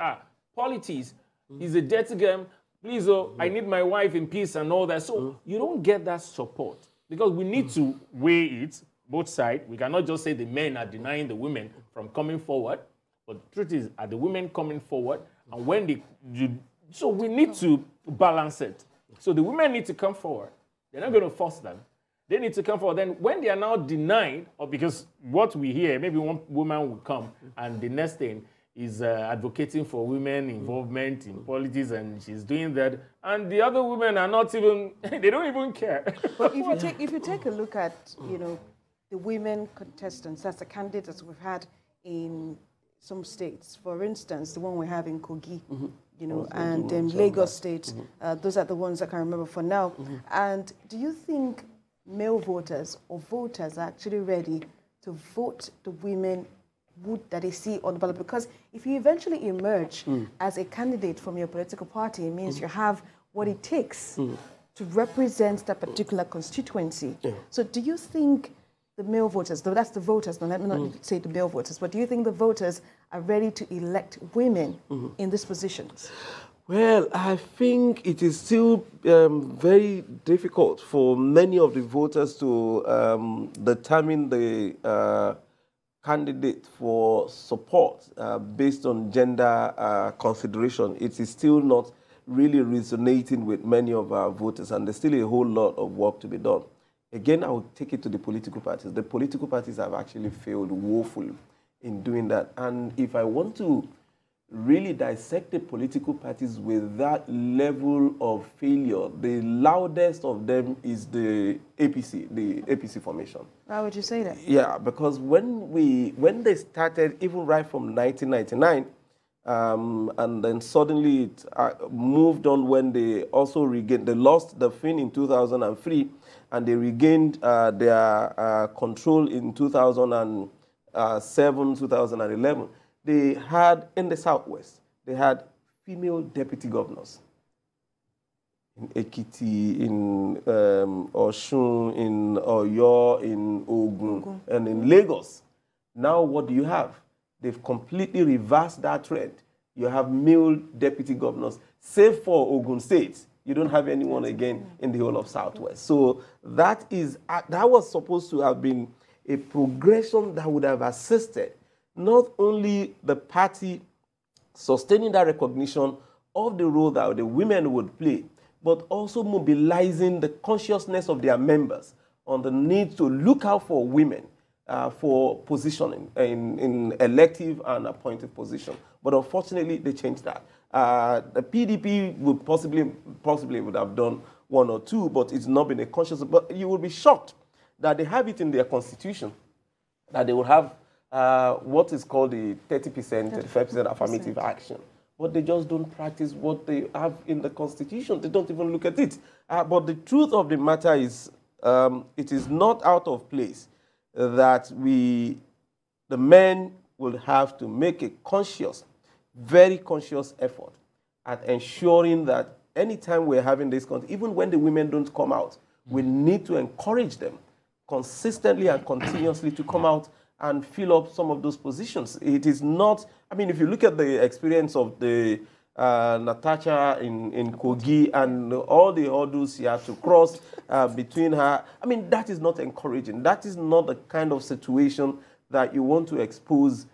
Politics is a dirty game. Please, I need my wife in peace and all that. So you don't get that support, because we need to weigh it, both sides. We cannot just say the men are denying the women from coming forward, but the truth is, are the women coming forward? And when so we need to balance it. So the women need to come forward. They're not going to force them. They need to come forward. Then when they are now denied, or because what we hear, maybe one woman will come and the next thing is advocating for women involvement in politics, and she's doing that. And the other women are not even, they don't even care. But if you take a look at, the women contestants, that's the candidates we've had in some states. For instance, the one we have in Kogi, and Lagos State, those are the ones I can remember for now. And do you think male voters or voters are actually ready to vote the women that they see on the ballot? Because if you eventually emerge as a candidate from your political party, it means you have what it takes to represent that particular constituency. So do you think the male voters, though that's the voters, now let me not say the male voters, but do you think the voters are ready to elect women in these positions? Well, I think it is still very difficult for many of the voters to determine the candidate for support based on gender consideration. It is still not really resonating with many of our voters, and there's still a whole lot of work to be done. Again, I will take it to the political parties. The political parties have actually failed woefully in doing that. And if I want to really dissect the political parties with that level of failure, the loudest of them is the APC formation. Why would you say that? Yeah, because when they started, even right from 1999, and then suddenly it moved on when they also regained, they lost the fin in 2003, and they regained their control in 2007, 2011. They had, in the Southwest, they had female deputy governors. In Ekiti, in Osun, in Oyo, in Ogun, and in Lagos. Now what do you have? They've completely reversed that trend. You have male deputy governors. Save for Ogun State, you don't have anyone again in the whole of Southwest. So that was supposed to have been a progression that would have assisted not only the party sustaining that recognition of the role that the women would play, but also mobilizing the consciousness of their members on the need to look out for women for positioning in elective and appointed position. But unfortunately, they changed that. The PDP would possibly would have done one or two, but it's not been a conscious. But you will be shocked that they have it in their constitution, that they will have what is called the 30%, 35% affirmative action. But they just don't practice what they have in the constitution. They don't even look at it. But the truth of the matter is, it is not out of place that the men will have to make a conscious, very conscious effort at ensuring that anytime we're having this content, even when the women don't come out, we need to encourage them consistently and continuously to come out and fill up some of those positions. It is not, I mean, if you look at the experience of the Natasha in Kogi and all the hurdles she had to cross between her, I mean, that is not encouraging. That is not the kind of situation that you want to expose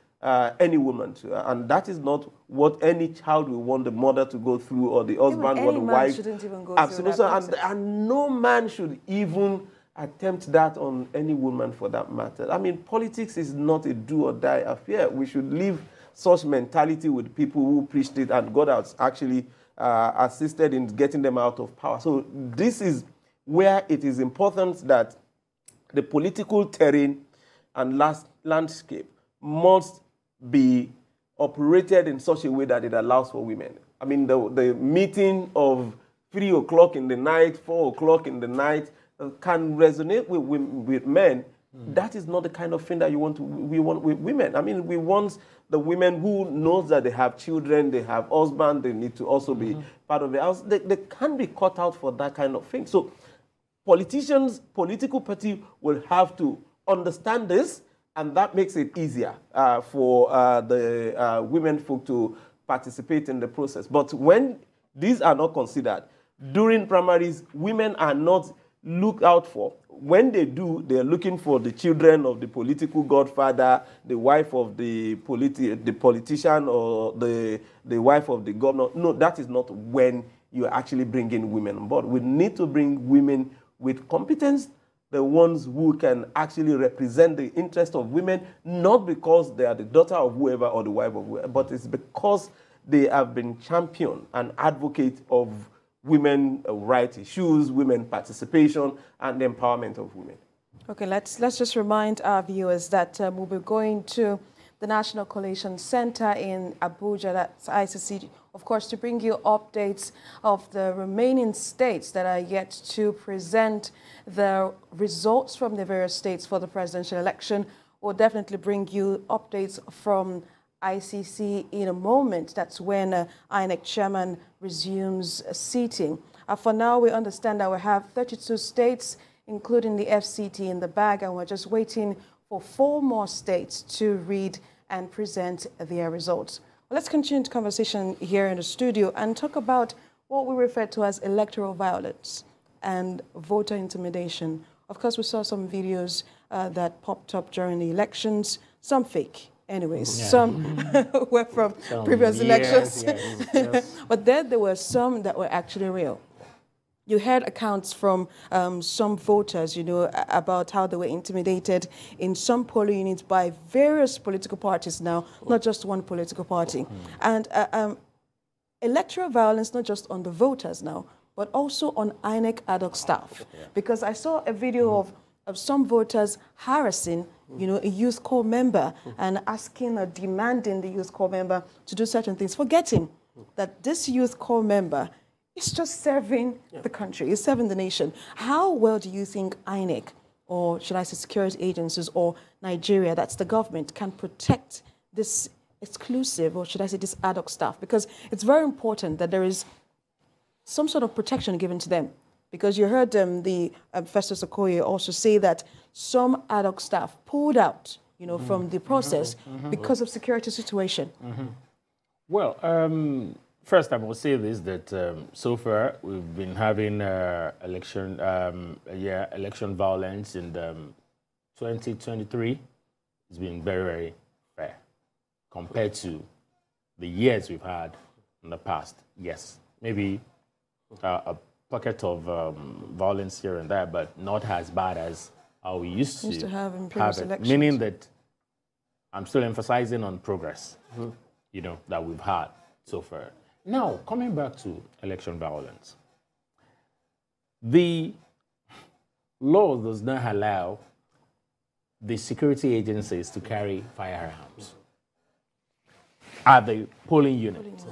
any woman to. And that is not what any child will want the mother to go through, or the husband or the wife. Shouldn't even go Absolutely. through that process. And no man should even attempt that on any woman for that matter. I mean, politics is not a do or die affair. We should leave such mentality with people who preached it, and God has actually assisted in getting them out of power. So this is where it is important that the political terrain and landscape must be operated in such a way that it allows for women. I mean, the meeting of 3 o'clock in the night, 4 o'clock in the night can resonate with men. That is not the kind of thing that we want with women. I mean, we want the women who knows that they have children, they have husband, they need to also be part of the house. They can't be cut out for that kind of thing. So politicians, political party will have to understand this, and that makes it easier for the women folk to participate in the process. But when these are not considered, during primaries, women are not looked out for. When they do, they're looking for the children of the political godfather, the wife of the politician, or the wife of the governor. No, that is not when you actually bring in women on board. We need to bring women with competence, the ones who can actually represent the interest of women, not because they are the daughter of whoever or the wife of whoever, but it's because they have been champion and advocate of women rights issues, women participation, and the empowerment of women. Okay, let's just remind our viewers that we'll be going to the National Coalition Center in Abuja, that's ICC, of course, to bring you updates of the remaining states that are yet to present the results from the various states for the presidential election. We'll definitely bring you updates from ICC in a moment. That's when INEC chairman resumes seating. For now, we understand that we have 32 states, including the FCT, in the bag, and we're just waiting for 4 more states to read and present their results. Well, let's continue the conversation here in the studio and talk about what we refer to as electoral violence and voter intimidation. Of course, we saw some videos that popped up during the elections, some fake. Anyways, yeah. Some were from previous elections. Yes. But then there were some that were actually real. You heard accounts from some voters, you know, about how they were intimidated in some polling units by various political parties now, not just one political party. And electoral violence, not just on the voters now, but also on INEC ad hoc staff. Because I saw a video of some voters harassing, you know, a youth corps member and asking or demanding the youth corps member to do certain things, forgetting that this youth corps member is just serving the country, is serving the nation. How well do you think INEC, or should I say security agencies, or Nigeria, that's the government, can protect this exclusive, or should I say this ad hoc staff? Because it's very important that there is some sort of protection given to them. Because you heard Festus Okoye also say that some ad hoc staff pulled out, you know, from the process because of security situation. Well, first I will say this, that so far we've been having election violence in 2023. It's been very, very fair compared to the years we've had in the past. Yes, maybe a pocket of violence here and there, but not as bad as how we used to have in previous elections. Meaning that I'm still emphasizing on progress, you know, that we've had so far. Now, coming back to election violence, the law does not allow the security agencies to carry firearms at the polling unit.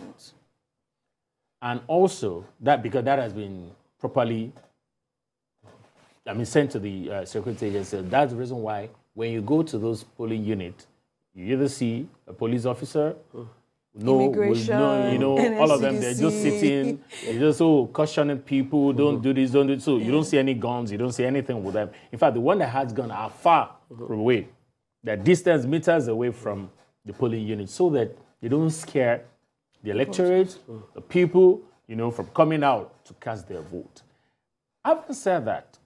And also, that because that has been properly, sent to the security agency. That's the reason why when you go to those polling units, you either see a police officer, immigration, all of them, they're just sitting, they're just cautioning people, don't do this, don't do this. So you don't see any guns, you don't see anything with them. In fact, the one that has guns are far away. They're distance meters away from the polling unit so that they don't scare the electorate, the people, from coming out to cast their vote. Having said that,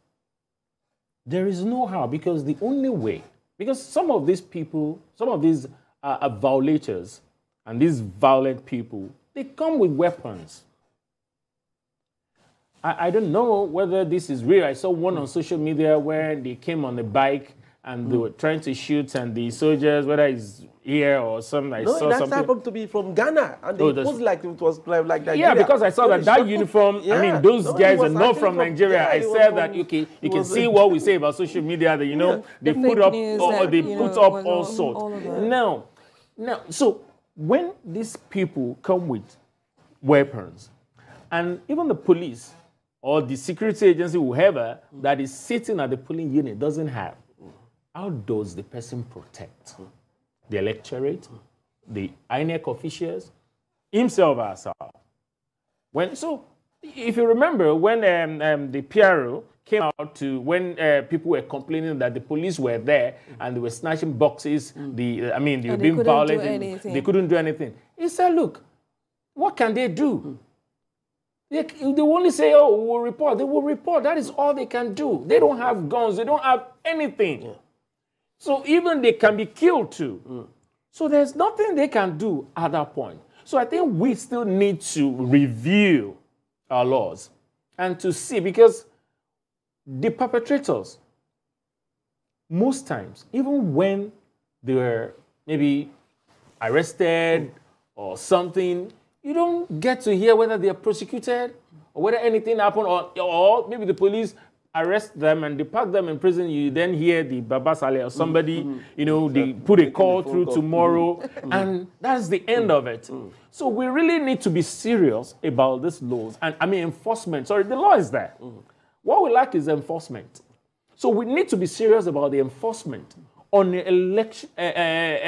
there is no how, because the only way, because some of these people, some of these violators and these violent people, they come with weapons. I don't know whether this is real. I saw one on social media where they came on a bike and they were trying to shoot, and the soldiers, whether it's here or something, I saw that something. happened to be from Ghana, and they posed like it was like Nigeria. Yeah, because I saw that uniform. I mean, those guys are not from Nigeria. I said that okay, you can see what we say about social media. That they put up all sorts. Now, so when these people come with weapons, and even the police or the security agency, whoever that is sitting at the polling unit doesn't have, how does the person protect the electorate, the INEC officials, himself or herself? So, if you remember, when the PRO came out to, when people were complaining that the police were there and they were snatching boxes, they were being violent, they couldn't do anything. He said, look, what can they do? They only say, oh, we'll report. They will report. That is all they can do. They don't have guns. They don't have anything. Yeah. So even they can be killed too. So there's nothing they can do at that point. So I think we still need to review our laws and to see, because the perpetrators, most times, even when they were maybe arrested or something, you don't get to hear whether they are prosecuted or whether anything happened, or maybe the police arrest them and they pack them in prison. You then hear the Baba Saleh or somebody, they put a call through tomorrow, and that's the end of it. So we really need to be serious about these laws. And enforcement. Sorry, the law is there. What we lack is enforcement. So we need to be serious about the enforcement on the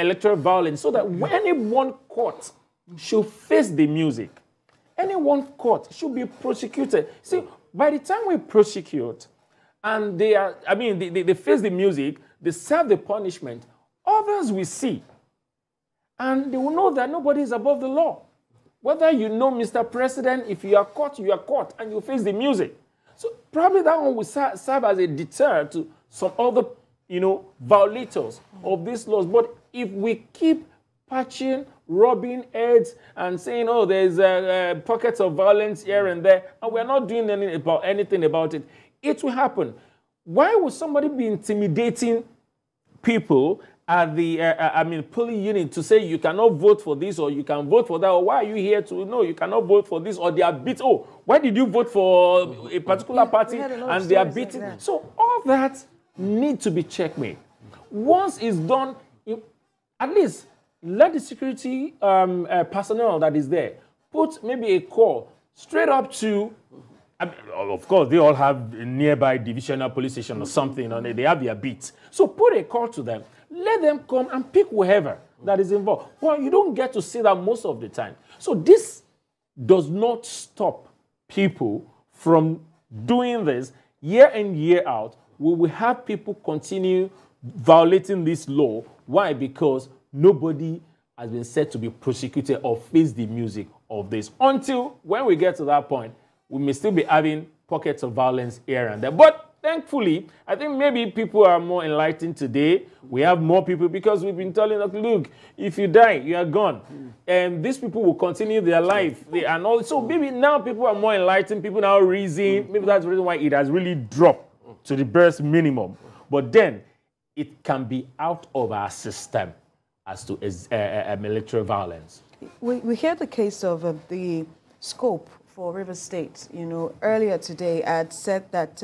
electoral violence, so that any one court should face the music. Any one court should be prosecuted. See, by the time we prosecute, and they face the music, they serve the punishment, others will see. And they will know that nobody is above the law. Whether you know, Mr. President, if you are caught, and you face the music. So probably that one will serve as a deterrent to some other, violators of these laws. But if we keep patching, rubbing heads, and saying, oh, there's pockets of violence here and there, and we're not doing anything about it, it will happen. Why would somebody be intimidating people at the polling unit to say you cannot vote for this, or you can vote for that, or why are you here to know you cannot vote for this, or they are beat? Oh, why did you vote for a particular party and they are beating? Like so all that need to be checkmate. Once it's done, at least let the security personnel that is there put maybe a call straight up to, of course, they all have a nearby divisional police station or something, and they have their beats. So put a call to them. Let them come and pick whoever that is involved. Well, you don't get to see that most of the time. So this does not stop people from doing this year in, year out. We will have people continue violating this law. Why? Because nobody has been said to be prosecuted or face the music of this. Until when we get to that point, we may still be having pockets of violence here and there. But thankfully, I think maybe people are more enlightened today. We have more people, because we've been telling them, look, if you die, you are gone. And these people will continue their life. And also, maybe now people are more enlightened. People now reason. Maybe that's the reason why it has really dropped to the bare minimum. But then, it can be out of our system as to electoral violence. We hear the case of the scope for River State. Earlier today, I had said that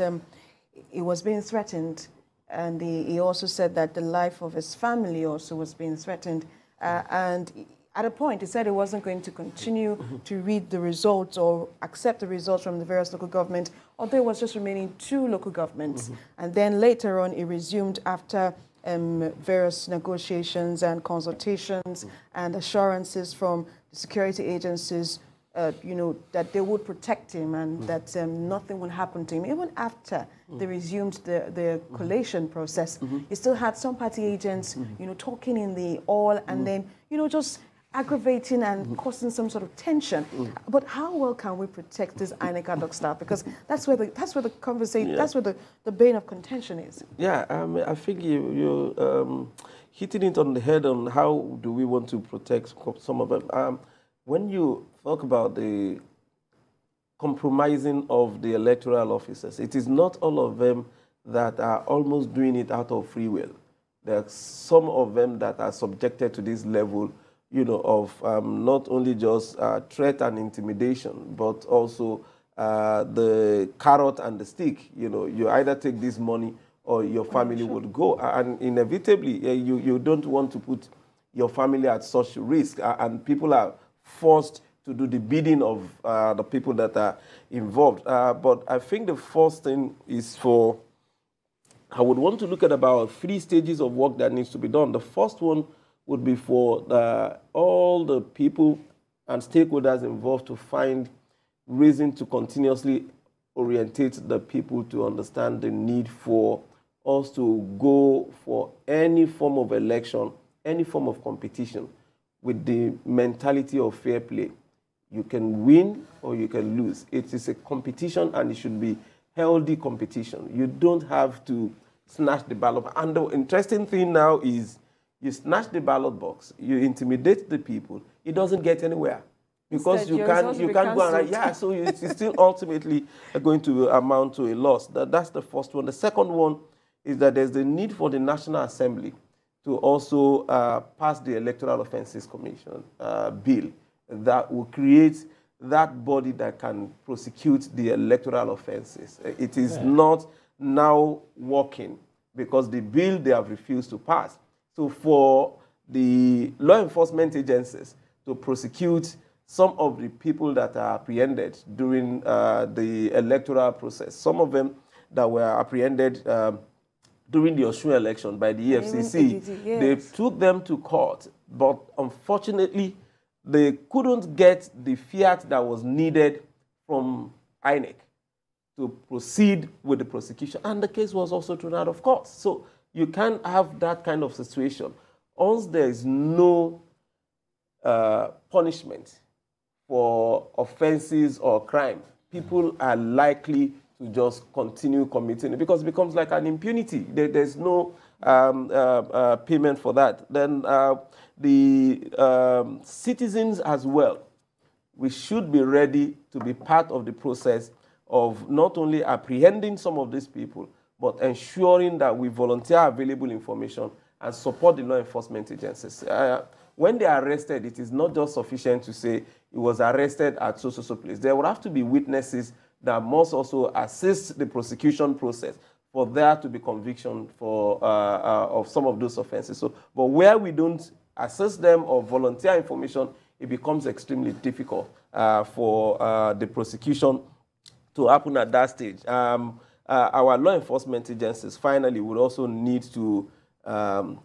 he was being threatened, and he also said that the life of his family also was being threatened. And at a point, he said he wasn't going to continue to read the results or accept the results from the various local governments, although it was just remaining 2 local governments. And then later on, he resumed after various negotiations and consultations and assurances from the security agencies, that they would protect him and that nothing would happen to him. Even after they resumed the collation process, he still had some party agents, talking in the hall and then, just aggravating and causing some sort of tension. But how well can we protect this INEC ad hoc staff? Because that's where the conversation, that's where the bane of contention is. Yeah, I think you're hitting it on the head on how do we want to protect some of them. When you talk about the compromising of the electoral officers. It is not all of them that are almost doing it out of free will. There are some of them that are subjected to this level, of not only just threat and intimidation, but also the carrot and the stick. You either take this money or your family would go. And inevitably, you don't want to put your family at such risk. And people are forced to do the bidding of the people that are involved. But I think the first thing is I would want to look at about 3 stages of work that needs to be done. The first one would be for all the people and stakeholders involved to find reason to continuously orientate the people to understand the need for us to go for any form of election, any form of competition with the mentality of fair play. You can win or you can lose. It is a competition and it should be healthy competition. You don't have to snatch the ballot. And the interesting thing now is you snatch the ballot box, you intimidate the people, it doesn't get anywhere. Because you can't go and write, so it's still ultimately going to amount to a loss. That's the first one. The second one is that there's the need for the National Assembly to also pass the Electoral Offences Commission bill that will create that body that can prosecute the electoral offences. It is not now working because the bill they have refused to pass. So for the law enforcement agencies to prosecute some of the people that are apprehended during the electoral process, some of them that were apprehended during the Osun election by the EFCC, they took them to court, but unfortunately, they couldn't get the fiat that was needed from INEC to proceed with the prosecution, and the case was also thrown out of court. So you can't have that kind of situation. Once there is no punishment for offenses or crime, people are likely to just continue committing it because it becomes like an impunity. There's no payment for that. Then the citizens as well, we should be ready to be part of the process of not only apprehending some of these people, but ensuring that we volunteer available information and support the law enforcement agencies. When they are arrested, it is not just sufficient to say he was arrested at so place. There will have to be witnesses that must also assist the prosecution process for there to be conviction for of some of those offenses. So, but where we don't assist them or volunteer information, it becomes extremely difficult for the prosecution to happen at that stage. Our law enforcement agencies finally would also need to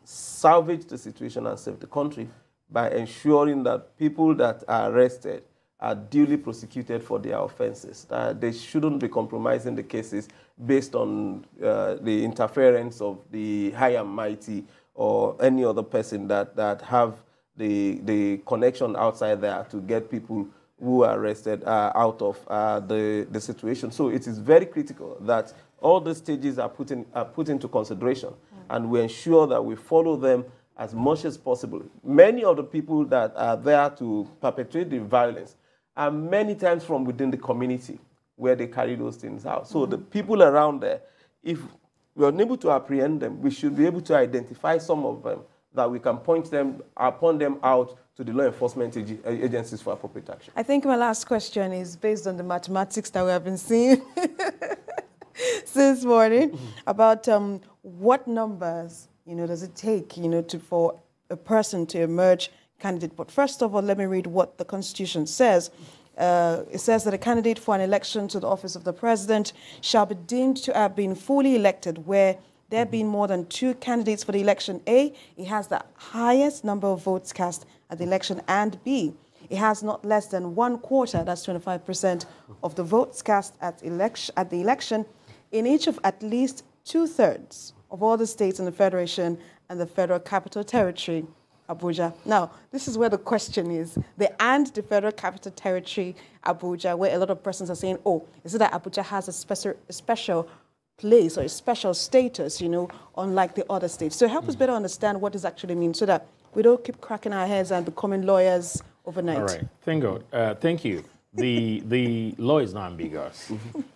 salvage the situation and save the country by ensuring that people that are arrested are duly prosecuted for their offenses. They shouldn't be compromising the cases based on the interference of the high and mighty or any other person that have the connection outside there to get people who are arrested out of the situation. So it is very critical that all the stages are put into consideration, and we ensure that we follow them as much as possible. Many of the people that are there to perpetrate the violence are many times from within the community where they carry those things out. So the people around there, if we are unable to apprehend them, we should be able to identify some of them that we can point them out to the law enforcement agencies for appropriate action. I think my last question is based on the mathematics that we have been seeing since morning about what numbers, does it take, for a person to emerge candidate. But first of all, let me read what the Constitution says. It says that a candidate for an election to the office of the president shall be deemed to have been fully elected where there being more than 2 candidates for the election. A, it has the highest number of votes cast at the election, and B, it has not less than 1/4, that's 25% of the votes cast at the election in each of at least 2/3 of all the states in the Federation and the Federal Capital Territory, Abuja. Now, this is where the question is. The Federal Capital Territory, Abuja, where a lot of persons are saying, oh, is it that Abuja has a special place or a special status, unlike the other states? So help us better understand what this actually means so that we don't keep cracking our heads and becoming lawyers overnight. All right. Thank God. Thank you. the law is not ambiguous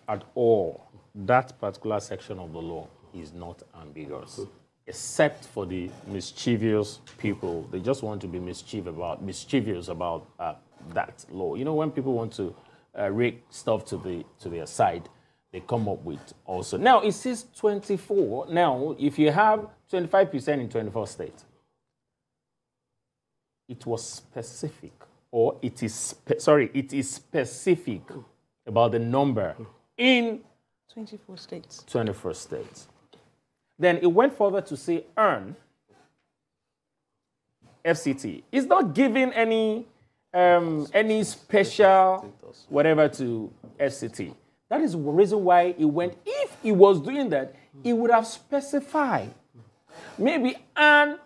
at all. That particular section of the law is not ambiguous, except for the mischievous people. They just want to be mischievous about that law. You know, when people want to rake stuff to their side, they come up with also. Now, it says 24. Now, if you have 25% in 24 states, it was specific, or it is specific about the number in 24 states. 24 states. Then it went further to say earn FCT. It's not giving any special whatever to FCT. That is the reason why it went. If it was doing that, it would have specified. Maybe and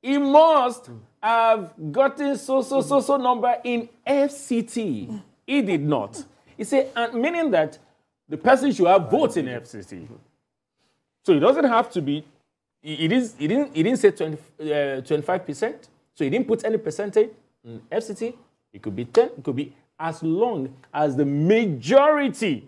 he must have gotten so number in FCT. He did not. He said, and meaning that the person should have votes in FCT. So it doesn't have to be. He didn't say 25%. So he didn't put any percentage in FCT. It could be 10. It could be as long as the majority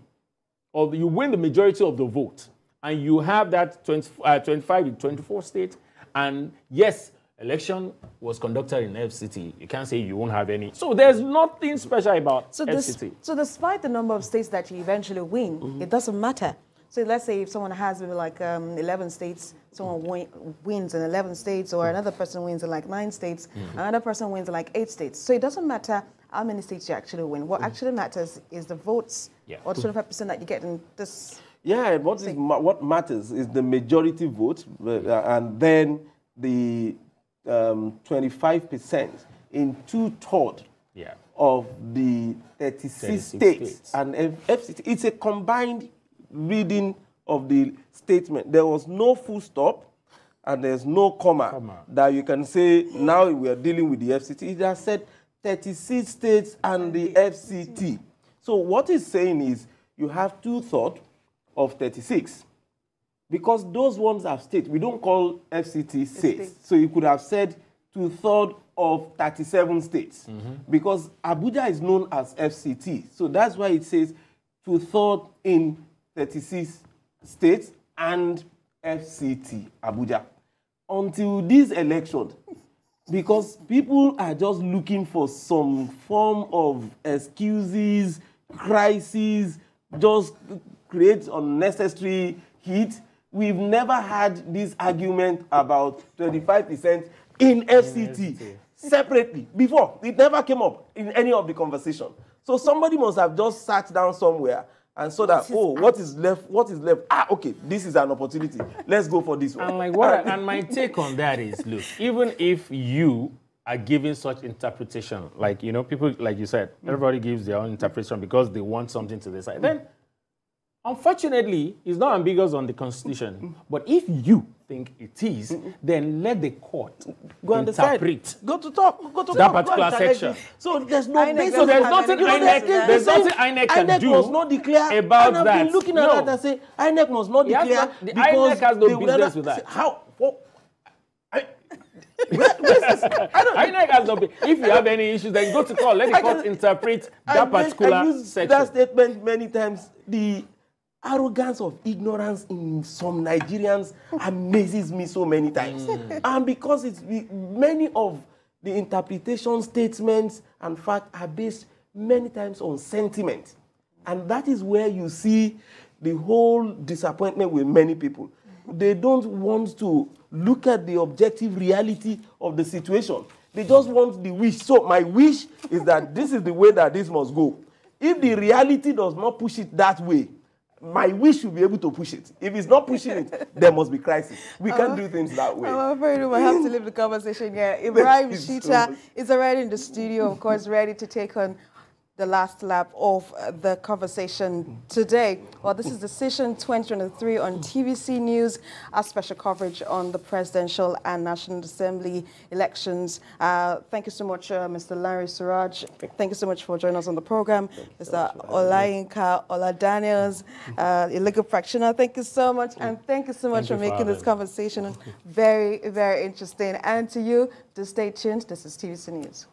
of you win the majority of the vote, and you have that 25 in 24 states. And yes, election was conducted in FCT. You can't say you won't have any. So there's nothing special about FCT. So despite the number of states that you eventually win, it doesn't matter. So let's say if someone has maybe like 11 states, someone wins in 11 states, or another person wins in like 9 states, another person wins in like 8 states. So it doesn't matter how many states you actually win. What actually matters is the votes, or 25% that you get in this. Yeah, what matters is the majority vote, and then the 25% in 2/3 of the 36 states. And FCT, it's a combined reading of the statement. There was no full stop and there's no comma that you can say now we are dealing with the FCT. It has said 36 states and the FCT. So what it's saying is you have 2/3 of 36. Because those ones have states, we don't call FCT states. So you could have said 2/3 of 37 states. Because Abuja is known as FCT. So that's why it says 2/3 in 36 states and FCT, Abuja. Until this election, because people are just looking for some form of excuses, crises, just create unnecessary heat. We've never had this argument about 25% in FCT separately before. It never came up in any of the conversation. So somebody must have just sat down somewhere and saw that, what is left? What is left? Okay, this is an opportunity. Let's go for this one. And and my take on that is, look, even if you are giving such interpretation, like, you know, people, like you said, everybody gives their own interpretation because they want something to decide. Then, unfortunately, it's not ambiguous on the Constitution. But if you think it is, then let the court go and interpret. Go to talk. That particular section. So there's no basis. So there's nothing INEC can do must not declare about that. I've been looking at that and say INEC must not declare. The INEC has no business with that. How? INEC has no business. If you have any issues, then go to court. Let the court interpret that particular section. That statement many times. The arrogance of ignorance in some Nigerians amazes me so many times. And because many of the interpretation statements and facts are based many times on sentiment. And that is where you see the whole disappointment with many people. They don't want to look at the objective reality of the situation. They just want the wish. So my wish is that this is the way that this must go. If the reality does not push it that way, my wish will be able to push it. If it's not pushing it, there must be crisis. We can't do things that way. I'm afraid we have to leave the conversation here. Ibrahim Shita is already in the studio, of course, ready to take on the last lap of the conversation today. Well, this is Decision 2023 on TVC News, our special coverage on the presidential and National Assembly elections. Thank you so much, Mr. Larry Suraj. Thank you so much for joining us on the program. Mr. Olayinka Oladaniels, a legal practitioner. Thank you so much, and thank you so much for making this conversation very, very interesting. And to you, to stay tuned. This is TVC News.